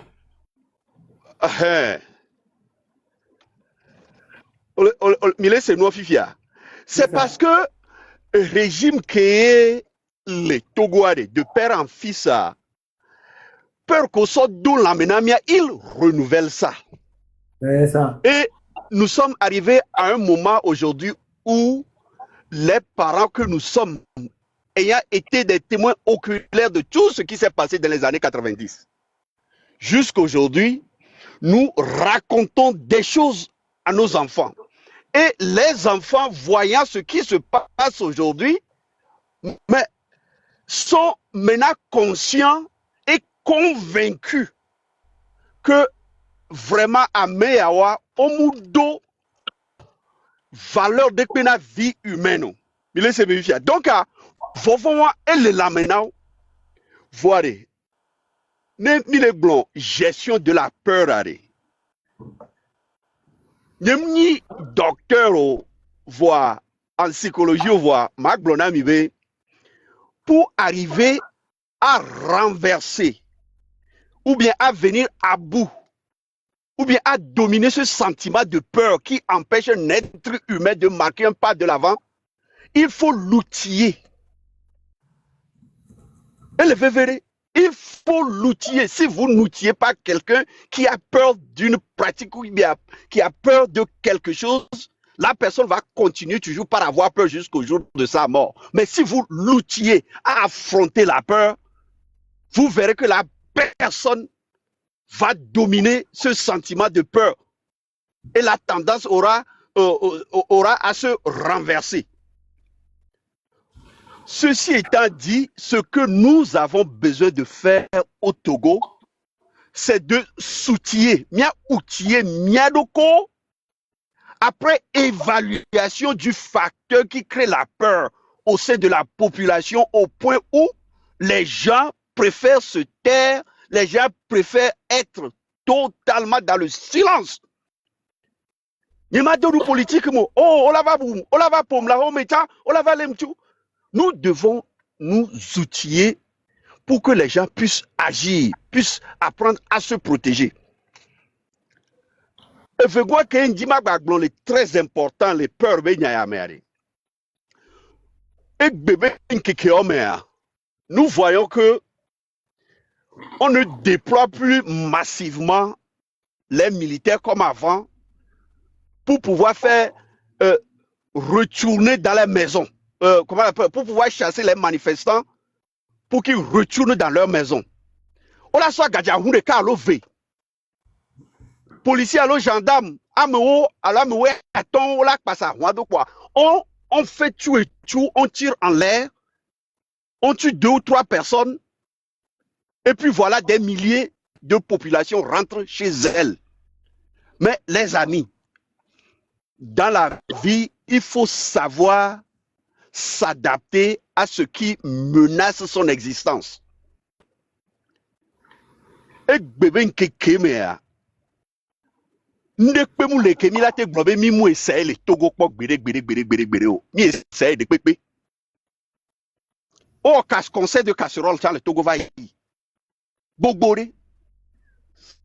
C'est parce que le régime qui est les Togoadés, de père en fils, peur qu'on sorte d'où l'amenamia, il renouvelle ça. C'est ça. Et nous sommes arrivés à un moment aujourd'hui où les parents que nous sommes, ayant été des témoins oculaires de tout ce qui s'est passé dans les années 90, jusqu'aujourd'hui, nous racontons des choses à nos enfants. Et les enfants, voyant ce qui se passe aujourd'hui, mais sont maintenant conscients et convaincus que vraiment à Meyawa, Omudo, valeur de la vie humaine. Donc, Vovon et le lamenao, voyez, les blancs, gestion de la peur. Ni docteur voit en psychologie voit Marc Blonamibe pour arriver à renverser ou bien à venir à bout ou bien à dominer ce sentiment de peur qui empêche un être humain de marquer un pas de l'avant. Il faut l'outiller. Et le verrez. Il faut l'outiller. Si vous n'outillez pas quelqu'un qui a peur d'une pratique ou bien qui a peur de quelque chose, la personne va continuer toujours par avoir peur jusqu'au jour de sa mort. Mais si vous l'outillez à affronter la peur, vous verrez que la personne va dominer ce sentiment de peur. Et la tendance aura à se renverser. Ceci étant dit, ce que nous avons besoin de faire au Togo, c'est de s'outiller, après évaluation du facteur qui crée la peur au sein de la population, au point où les gens préfèrent se taire, les gens préfèrent être totalement dans le silence. Nous devons nous outiller pour que les gens puissent agir, puissent apprendre à se protéger. Très important, les peurs. Nous voyons que on ne déploie plus massivement les militaires comme avant pour pouvoir faire retourner dans les maisons, pour pouvoir chasser les manifestants pour qu'ils retournent dans leur maison. On a soit gadjahou de Carlo V. Policiers, alors gendarmes, ameo, alors attends, on l'a passé à quoi. On fait tout et tout, on tire en l'air, on tue 2 ou 3 personnes, et puis voilà, des milliers de populations rentrent chez elles. Mais les amis, dans la vie, il faut savoir s'adapter à ce qui menace son existence. Et bébé nkekemea, ndekpe mu leke mi late globe mi mu essaye le Togo pok gbere o. Mi essaye de pepe. Oh, conseil de casserole, ça le Togo va y. Bogbore,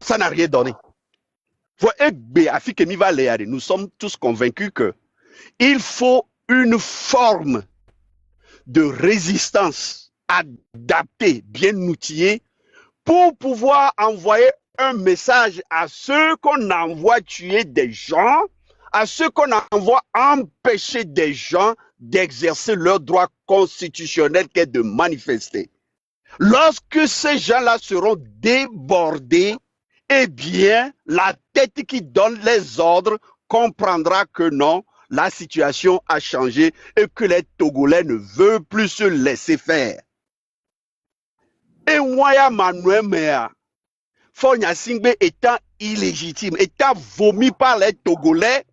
ça n'a rien donné. Nous sommes tous convaincus que il faut une forme de résistance adaptée, bien outillée, pour pouvoir envoyer un message à ceux qu'on envoie tuer des gens, à ceux qu'on envoie empêcher des gens d'exercer leur droit constitutionnel qui est de manifester. Lorsque ces gens-là seront débordés, eh bien, la tête qui donne les ordres comprendra que non, la situation a changé et que les Togolais ne veulent plus se laisser faire. Et Mwaya Manuel Mea, Fonya Singbe étant illégitime, étant vomi par les Togolais,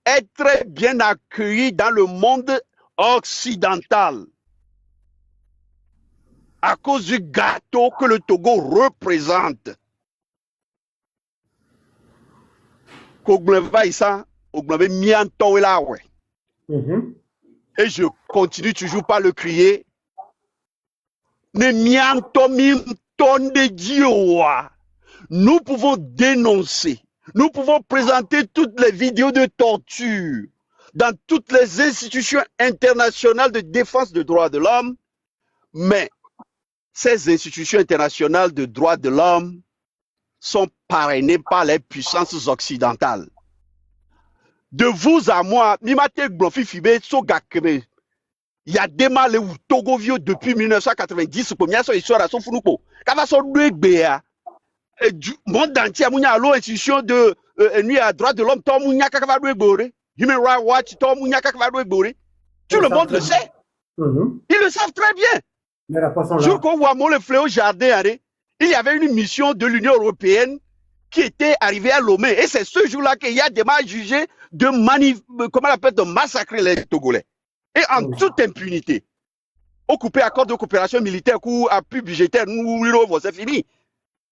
est très bien accueilli dans le monde occidental à cause du gâteau que le Togo représente. Et je continue toujours par le crier. Nous pouvons dénoncer, nous pouvons présenter toutes les vidéos de torture dans toutes les institutions internationales de défense des droits de l'homme, mais ces institutions internationales de droits de l'homme sont parrainées par les puissances occidentales. De vous à moi, il y a des mal au Togo vieux depuis 1990 pour μια histoire à son funupo. Kava son duegbe monde entier a l'eau institution de nuit à droit de l'homme tom munya kava duegbore. Human Rights Watch tom munya kava duegbore. Tout le monde le sait. Ils le savent très bien. Jour qu'on voit le fléau jardin, il y avait une mission de l'Union européenne qui était arrivée à Lomé. Et c'est ce jour-là qu'il y a des mal jugés de massacrer les Togolais. Et en toute impunité. Occupé accord de coopération militaire ou appui budgétaire, c'est fini.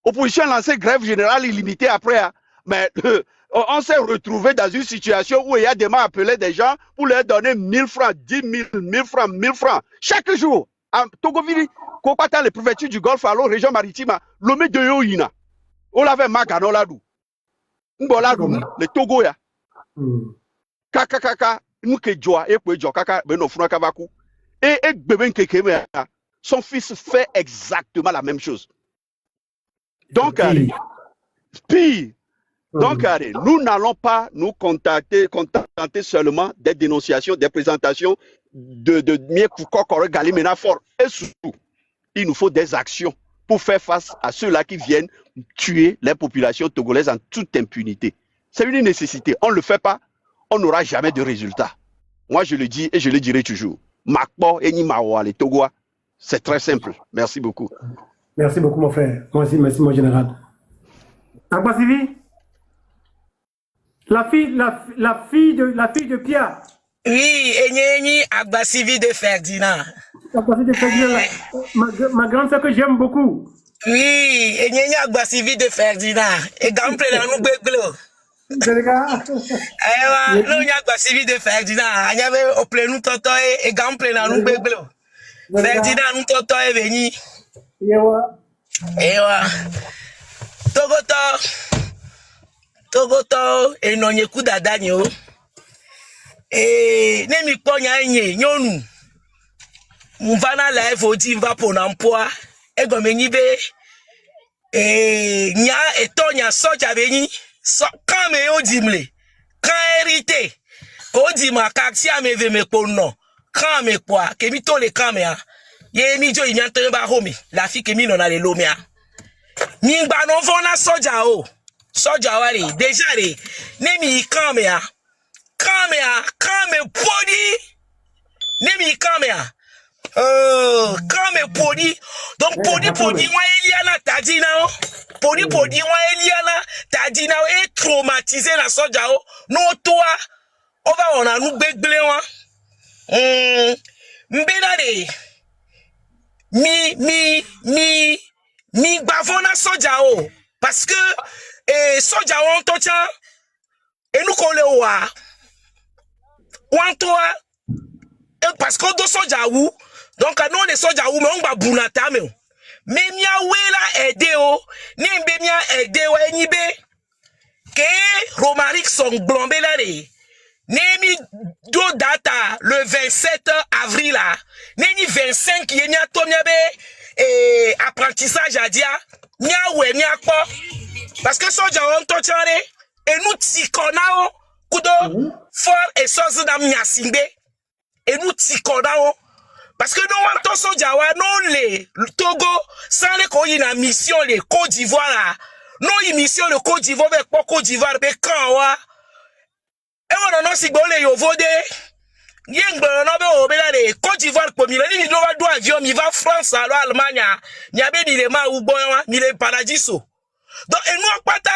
Opposition a lancé grève générale illimitée après. Mais on s'est retrouvé dans une situation où il y a des gens appelés des gens pour leur donner 1000 francs, 10 000, 1000 francs, 1000 francs. Chaque jour, en Togovili, Kokata, les préfectures du Golfe, alors région maritime, l'homme de Yoina. On l'avait magano là-dou. Mboladou, les Togoya. Kaka. Et son fils fait exactement la même chose. Donc, pire. Donc, nous n'allons pas nous contenter seulement des dénonciations, des présentations de Miekouko Galimena fort. Et surtout, il nous faut des actions pour faire face à ceux-là qui viennent tuer les populations togolaises en toute impunité. C'est une nécessité. On ne le fait pas, on n'aura jamais de résultat. Moi, je le dis et je le dirai toujours. Makbo et Nimawa, les Togois, c'est très simple. Merci beaucoup. Merci beaucoup, mon frère. Merci, mon général. Agbasivi, la fille de Pierre. Oui, Enyeni Agbasivi de Ferdinand. Agbasivi de Ferdinand, ma grande sœur que j'aime beaucoup. Oui, Enyeni Agbasivi de Ferdinand. Et gample dans nous béglo. Ewa, nous y Agbasivi de Ferdinand. Il y avait au plein toto et gample dans nous béglo. Ferdinand nous toto est venu. Ewa. Togoto et non yeku dadanyo. Et nemi ponya nye nyonu. Mvana live odi mva pour l'emploi. egomeni be nya etonya soja beni so quand me odimle quand hérité ko dima kaksi ameve me pono quand me quoi ke mi to le quand me ye mi jo inyanto ba homi la fi ke mi no na le lomia mi gba no fona soja o soja wari déjà re ne mi quand me podi ne mi quand me quand me podi donc podi wa eliana tadina o podi wa eliana tadina o e traumatisé la soja o no toi on va on a nous begble wa mbena de mi bavona soja o parce que soja on to cha et nous kole wa wan toi parce que do soja wu donc nous les soja wu mais on va bunata me mia wela aider o ni mbe mia aider o enibe ke Romaric son blombé là de nemi do data le 27 avril là neni 25 yeni atomia be apprentissage à dia nya we nya po parce que soja on to chare et nous tikonao kudo for et source dam nya singbe et nous tikonao parce que nous on to soja wa non le Togo sans les ko na mission le Côte d'Ivoire là non mission le Côte d'Ivoire be Côte d'Ivoire be kan wa et on non si le yovode yeng no be obela de Côte d'Ivoire ko mi ni do avion mi va France alors Allemagne mi abe ni le ma ubo wa mi le paradiso donc et nous pata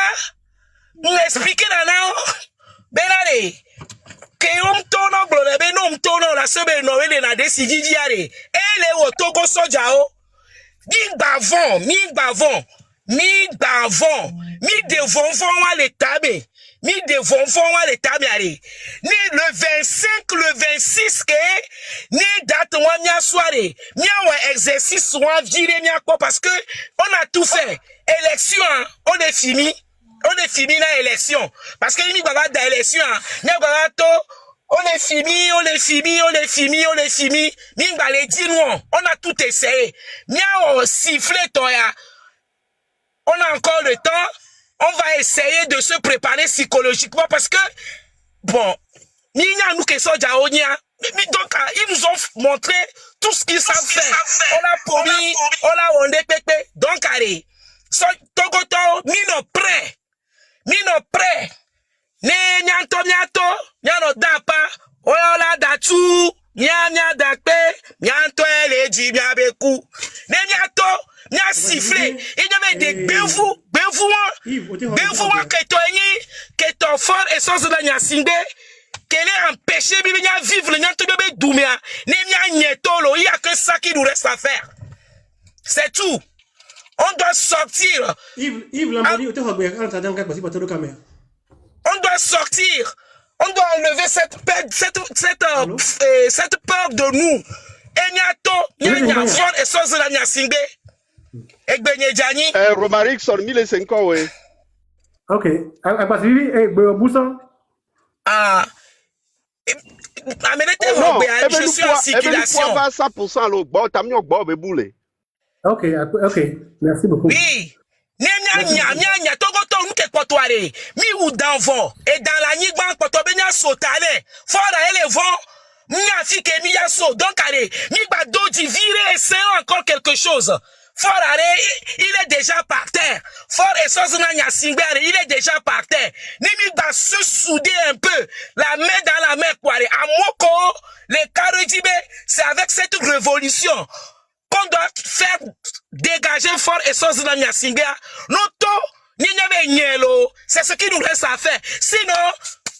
nous expliquer là now benare que on tono glore be no tono la sebe no we na decidi diare et le o Togo soja o mi bavon mi devon wa le tabe mi devon wa le tabe ari ni le 25 le 26 que ni date wa mia soirée mia wa exercice wa viré mia quoi parce que on a tout fait élection on est fini na élection parce que mi baba da élection mia baba to on est fini mi ba le dit non on a tout essayé mia siffler toya on a encore le temps. On va essayer de se préparer psychologiquement parce que, bon, nous donc, ils nous ont montré tout ce qu'ils savent faire. On a promis, on a ondé pépé. Donc, allez, Togoto, mino prêt. Ne nyano dapa, oyola datu, nya dakpe, nyanto eleji miabeku. Ne nyato, nya sifflé. Il y avait des bévous que ton fort et sans de nya sinde, qu'elle est empêché de vivre le nyanto bébé doumia. Ne nya nyetolo, il y a que ça qui nous reste à faire. C'est tout. On doit sortir. On doit sortir. On doit enlever cette peur de nous. Enyato, fort et sans la nyasinde. Egbenye Jani. Romaric son 1500 oui. Ok. Boussa. Je suis en circulation. 100% le bon, t'as mis au bon beboule. Ok, merci beaucoup. Oui. Nya togoto nuke potware mi ou d'envant et dans la nigban potobenya sotale fora ele vent nya fike mi yaso donc allez mi ba doji virer essayer encore quelque chose fora il est déjà par terre fort et sans nya singare il est déjà par terre ni mi ba se souder un peu la main dans la main quoi à moko les Karedjibe c'est avec cette révolution qu'on doit faire dégager fort et sans nya singare noto c'est ce qui nous reste à faire. Sinon,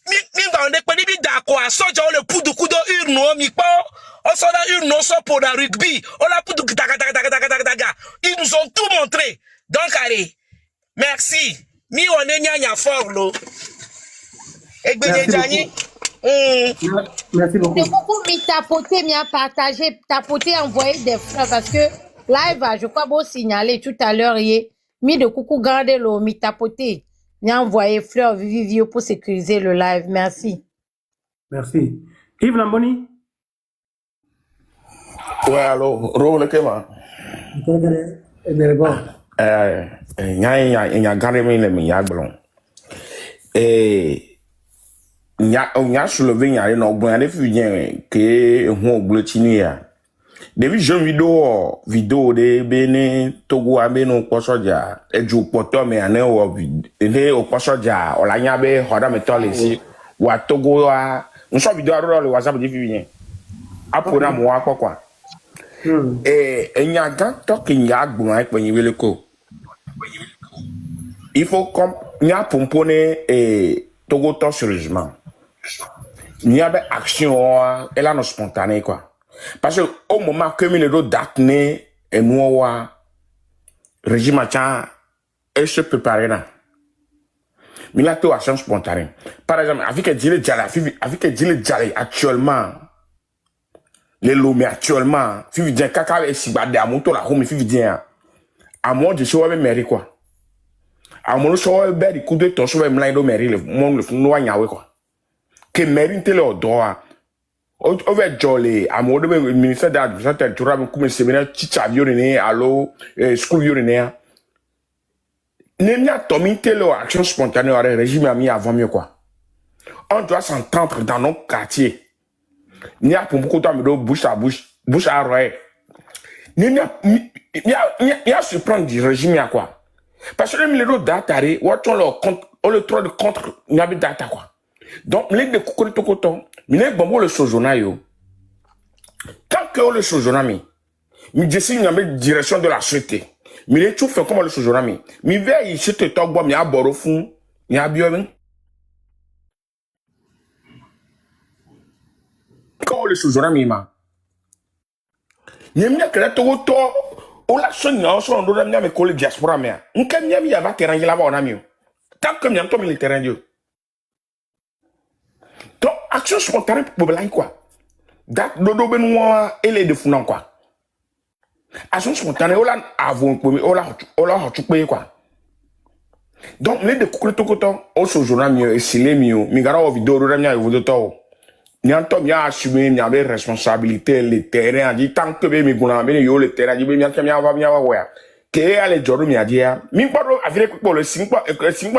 on est pas d'accord. Soja le poudre kudo urno mi po. On s'en a urno so pour la rugby. On la poudre daga. Ils nous ont tout montré. Donc allez, merci. Mi on est nya fort lo. Merci beaucoup. C'est beaucoup mi tapoter, mi a partagé, tapoter, envoyer des fleurs parce que live, je crois beau signaler tout à l'heure hier. Mi de coucou garder l'eau, mi tapoter. Mi envoyé fleurs vivio pour sécuriser le live. Merci. Merci. Yves Lamboni. Ouais, alors, Ro le Kema. Mais bon. Nya gare me le me ya gblon. Nya soulever nya no gbon ade fi yen ke hu ogblochini ya. Devi jeune vidéo de bene Togo abeno posoja eju poto me ane o ene o posoja o la nya be hoda me tole si wa Togo wa nso video aro le WhatsApp de fi yen. Apona mo akwa. Nya gan to ke nya gbon ai pe yin wele ko. Il faut comme nya pomponer Togo to sérieusement. Nya be action elle a no spontané quoi. Parce que au moment que les autres dates et moi régime et se préparer là. Mais là tout action spontanée. Par exemple, avec Djile Djale actuellement les lomé actuellement, fifi dien kaka et si bade à moto la home fifi dien. À moi de choix mairie quoi. À mon choix be di coup de ton choix mlaindo mairie le monde le fou nyawe quoi. Que mairie tele au droit. Over jolly, à mon ministère d'administration territoriale, comme séminaire, chicha violene, allo, school violene. N'emia Tommy Telo, action spontanée, au régime a mis avant mieux quoi. On doit s'entendre dans nos quartiers. N'y a pour beaucoup de temps, bouche à oreille. N'emia surprendre du régime à quoi. Parce que les autres datarés, on le droit de contre, n'y a pas data quoi. Donc, les de coucou de coton, mais bon le sojona yo. Tant que le sojona mi décide de direction de la société. Mais les tout fait comme le sojona mi veille ici te top bois mi a boro fun, mi a bio. Quand le sojona mi ma. Ni mi a créé to to o la sonya so ndo na mi collègue diaspora mi. Nka mi ya va terrain là-bas on a mi. Tant que mi am to mi le terrain yo. Donc, action spontanée pour blanc quoi. Dat dodo benoua et les de founan quoi. Action spontanée, on l'a avon pour on l'a chupé quoi. Donc, les de coucou to coton, au journal mieux, et si les mieux, migara au vidéo, remia et vous de tôt. Nyantom ya assumé, n'y avait responsabilité, les terrains, dit tant que bé, mi gona, mais yo, le terrain, dit bien, mia va bien, ouais. Que allez, Jordan, mi a dit, mi pas avec le 5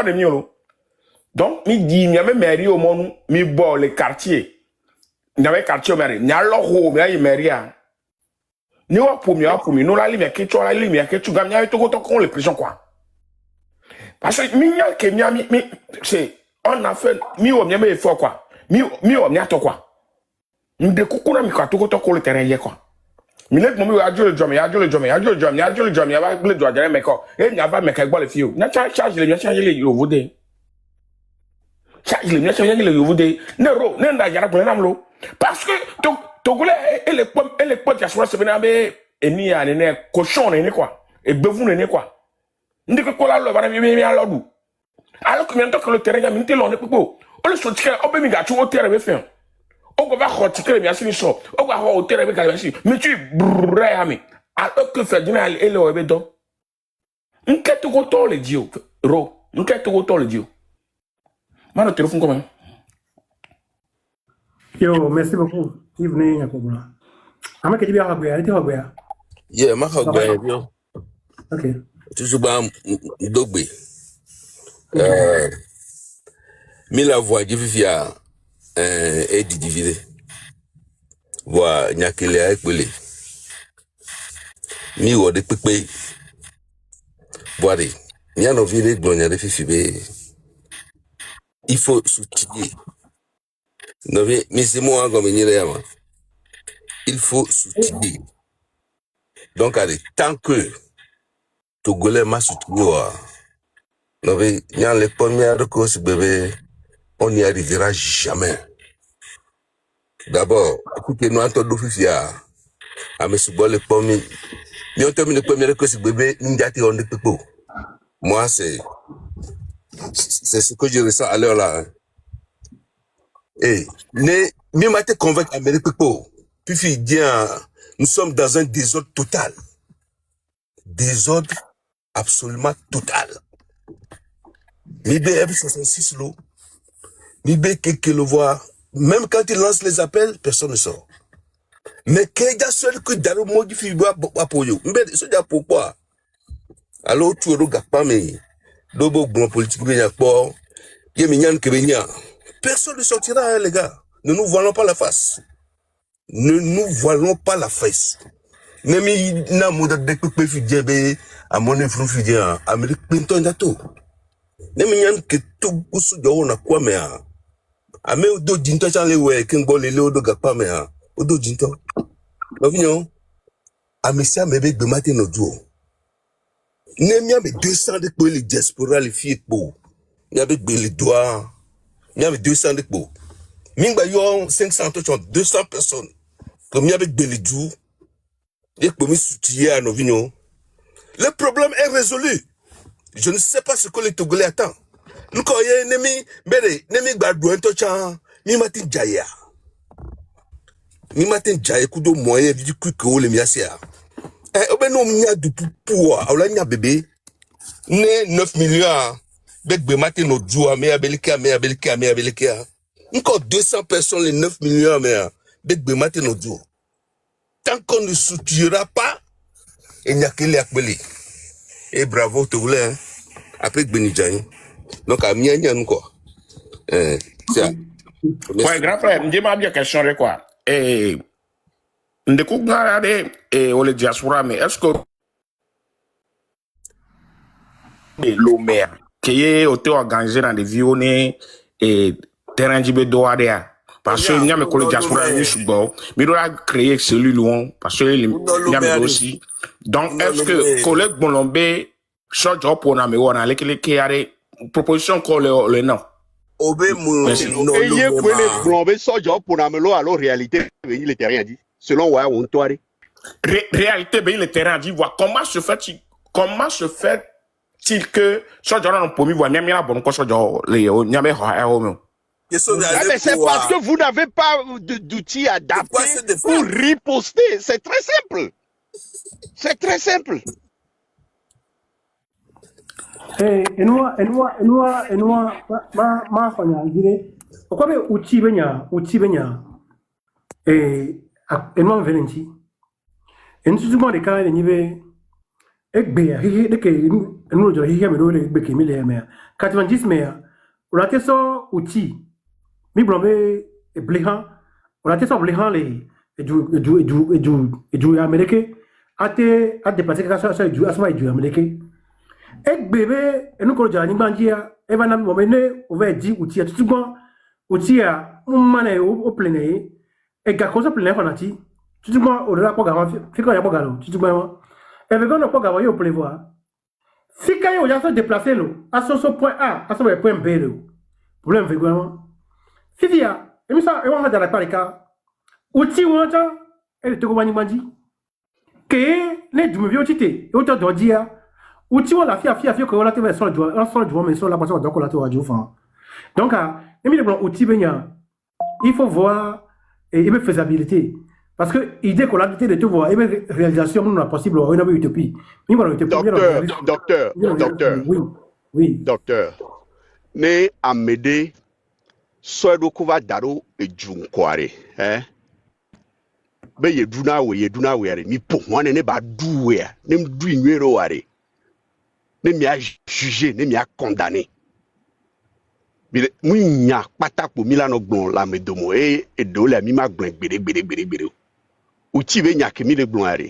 de mieux. Donc, mi dit, mi avait mairie au monde, mi bon, les quartiers. N'y avait quartier au mairie. N'y a l'eau, mi a y mairie. N'y a pour mi, nous la lime, qui tu la lime, qui tu gagnes, n'y a tout autant qu'on les prisons, quoi. Parce que, mi a que mi, c'est, on a fait, mi o mi a mis fort, quoi. Mi o mi a to, quoi. Mi de coucou, mi a tout autant qu'on le terrain, quoi. Mi net, mon mi a joué le drum, a joué le drum, a va le doigt, mais quoi. Et n'y a pas, mais qu'elle boit le fio. N'a pas chargé les, yo, vous dé. Charge les miens, charge les yovodé. Nero, nenda yara pour l'amlo. Parce que, Togolais, et les potes qui sont venus et ni à ne cochon, quoi. Et bevou, quoi. Ndi que quoi là, va bien à l'ordou. Alors que maintenant que le terrain a minté l'on est pour. On le soutient, on peut m'y gâcher au terrain avec fin. On va retirer les miens sur le sol. On va avoir au terrain avec la machine. Mais tu brrré à mi. Alors que Ferdinand et le Webedon. N'quête autant le dio. Ro, n'quête autant le dio. Mano, téléphone comment? Yo, merci beaucoup. Yves Yakobola. Ama que tu viens à Hagwea, tu es à Hagwea. Yeah, ma Hagwea, yo. Ok. Toujours bam dogbe. Mi la voix qui vivia est divisée. Voix nyakele ekpele. Mi wo de pepe. Boire. Mi a no vile glonia de fifibe. Il faut soutenir. Non, mais c'est moi comme il faut soutenir. Donc, allez, tant que Togolais m'a soutenu, non, mais il y a les premières causes, bébé, on n'y arrivera jamais. D'abord, écoutez, nous entendons Fifia, à M. Bol, les pommes, mais on termine les premières causes, bébé, nous on est peu. Moi, c'est ce que je ressens à l'heure là. Et, mais m'a convaincre à mes people. Puis, nous sommes dans un désordre total. Désordre absolument total. Libé M66 l'eau. Libé quelqu'un le voit. Même quand il lance les appels, personne ne sort. Mais qu'il y a seul que dans le monde du film, pour you. Mais c'est pourquoi. Alors tu es gapa mais dobo bon politique bien pour Yeminyan Kebenya. Personne ne sortira, hein, les gars. Ne nous voilons pas la face. Ne nous voilons pas la face. Nemi na muda de pe fidjebe a mon frou fidja Amerique Clinton dato. Nemi nyan ke to kusu do na kwa me a. Ame odo jinto chanle we ken bo lele odo gapa me a. Odo jinto. Ovinyo. Amesia mebe gbe matin no duo. Nemi ame 200 de pour les diaspora les filles pour. Ni avec les doigts. Ni avec 200 de pour. Mingba yo 500 200 personnes. Comme ni avec les doux. Et pour me soutenir à nos vignes. Le problème est résolu. Je ne sais pas ce que les Togolais attendent. Nous croyons nemi gbadouin tocha mi matin jaya. Mi matin jaya kudo moyen du kuko le miasia. Obeno mia du pouvoir, awla nya bébé. Ne 9 millions begbe matin no djoua me abelika. Encore 200 personnes les 9 millions mais begbe matin no djoua. Tant qu'on ne soutiendra pas, il n'y a que les appelés. Et bravo, tu voulais, hein? Après Benidjaï. Donc, à Mianyan, quoi. C'est Ouais, grand frère, dis-moi bien question de quoi. Et, de coup, et on le diaspora, mais est-ce que l'Omer, qui est organisé dans des violons et terrain de Doadea? Parce que nous avons diaspora, nous avons créé celui loin, parce que nous avons aussi. Donc, est-ce que collègue Bolombe, soit pour nous, on a les propositions qu'on le nom? Obé mon ayez pour les Bolombe, soit pour nous, alors réalité, il était rien dit. Selon ouais, on toire. Réalité, ben le terrain dit, voir comment se fait-il que soit dans le premier voie, n'y a pas bon quoi, soit dans les mais c'est parce que vous n'avez pas d'outils adaptés pour riposter. C'est très simple. C'est très simple. Enwa ma fanya dire kwa be uchi benya enwa venenti entu mo de kan ni be egbe ya hi de ke enu jo hi me do de egbe ke mi le me 90 me on a so uchi mi blombe e blehan on a so blehan le du américain ate a dépasser ka so du asma du américain et bébé et nous collons ni bandia et va na momene on va dire outil tout bon outil a mané au plein et ga cosa plein fanati tout bon au la pas fi quand y a pas galo tout bon et veut qu'on pas galo yo prévoir fi quand yo ya se déplacer lo à ce point A à ce point B lo problème veut vraiment fi via et ça et on va dans la parika outil on ta et te ko ni bandi que ne du me vieux tité et autant de dire outil on la fia que on la teve sur du mais sur la personne donc on la teve du fan donc il me outil benya il faut voir et une faisabilité parce que idée qu'on a de te voir et réalisation non possible on a une utopie docteur oui docteur ne amede soedo kuva daro e junkware be yeduna we are mi po wane ne ba duwe ne mdu inwero ware ne mi a jugé, ne mi a condamné. Mou nya patak pour Milano Blon la me domo et do la mi ma blon bere. Outi be nya ke mi le blon are.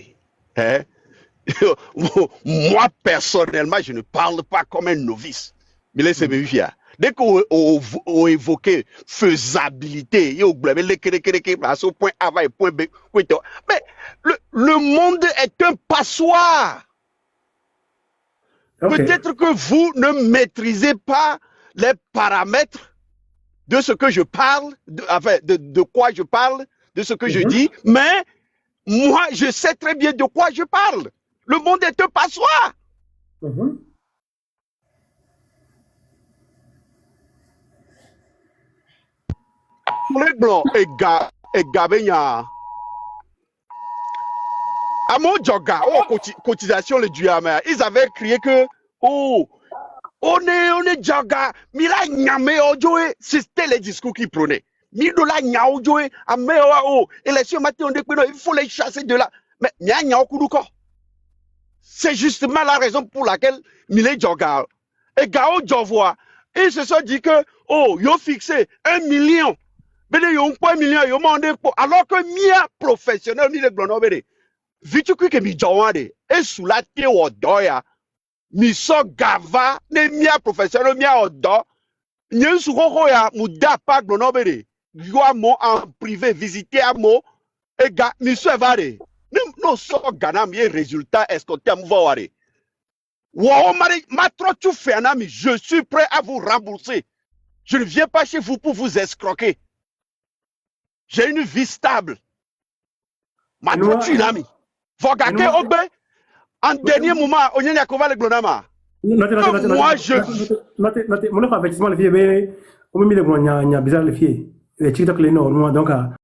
Moi personnellement, je ne parle pas comme un novice. Mais laissez me via. Dès qu'on évoqué faisabilité, yo blabé le kere à ce point A va et point B. Mais le monde est un passoire. Okay. Peut-être que vous ne maîtrisez pas les paramètres de ce que je parle, de quoi je parle, de ce que je dis, mais moi, je sais très bien de quoi je parle. Le monde est un passoire. Les blancs et Gabenya. À mon joga, cotisation le duama, ils avaient crié que on est joga, mila nyame ojoe, c'était les discours qu'ils prenaient. Midola nya ojoe, amewa élection matin on dit il faut les chasser de là. Mais nya okuduko. C'est justement la raison pour laquelle Milé Djogar et Gao Djovoa, ils se sont dit que, oh, ils ont fixé 1 million. Ils ont pas 1 million, ils ont demandé pour. Alors que Mia professionnel, Milé Glonobere, vitu que mi Djawade, et sous la tée au doya, mi so gava, ne Mia professionnel, Mia au do, n'y sous ya, mouda pas Glonobere, yoa mo en privé, visiter à mo, et ga, mi so evade. Non, so gana mi résultat escompté à mouvoir. Wow, ma trop tu fais un ami, je suis prêt à vous rembourser. Je ne viens pas chez vous pour vous escroquer. J'ai une vie stable. Ma trop tu l'ami. Vous gagner au bé. En dernier moment, on y a couvert le glonama. Moi, je. Mon avertissement, le fier, on me met le bon, il y a bizarre le fier. Les TikTok, les noms, donc.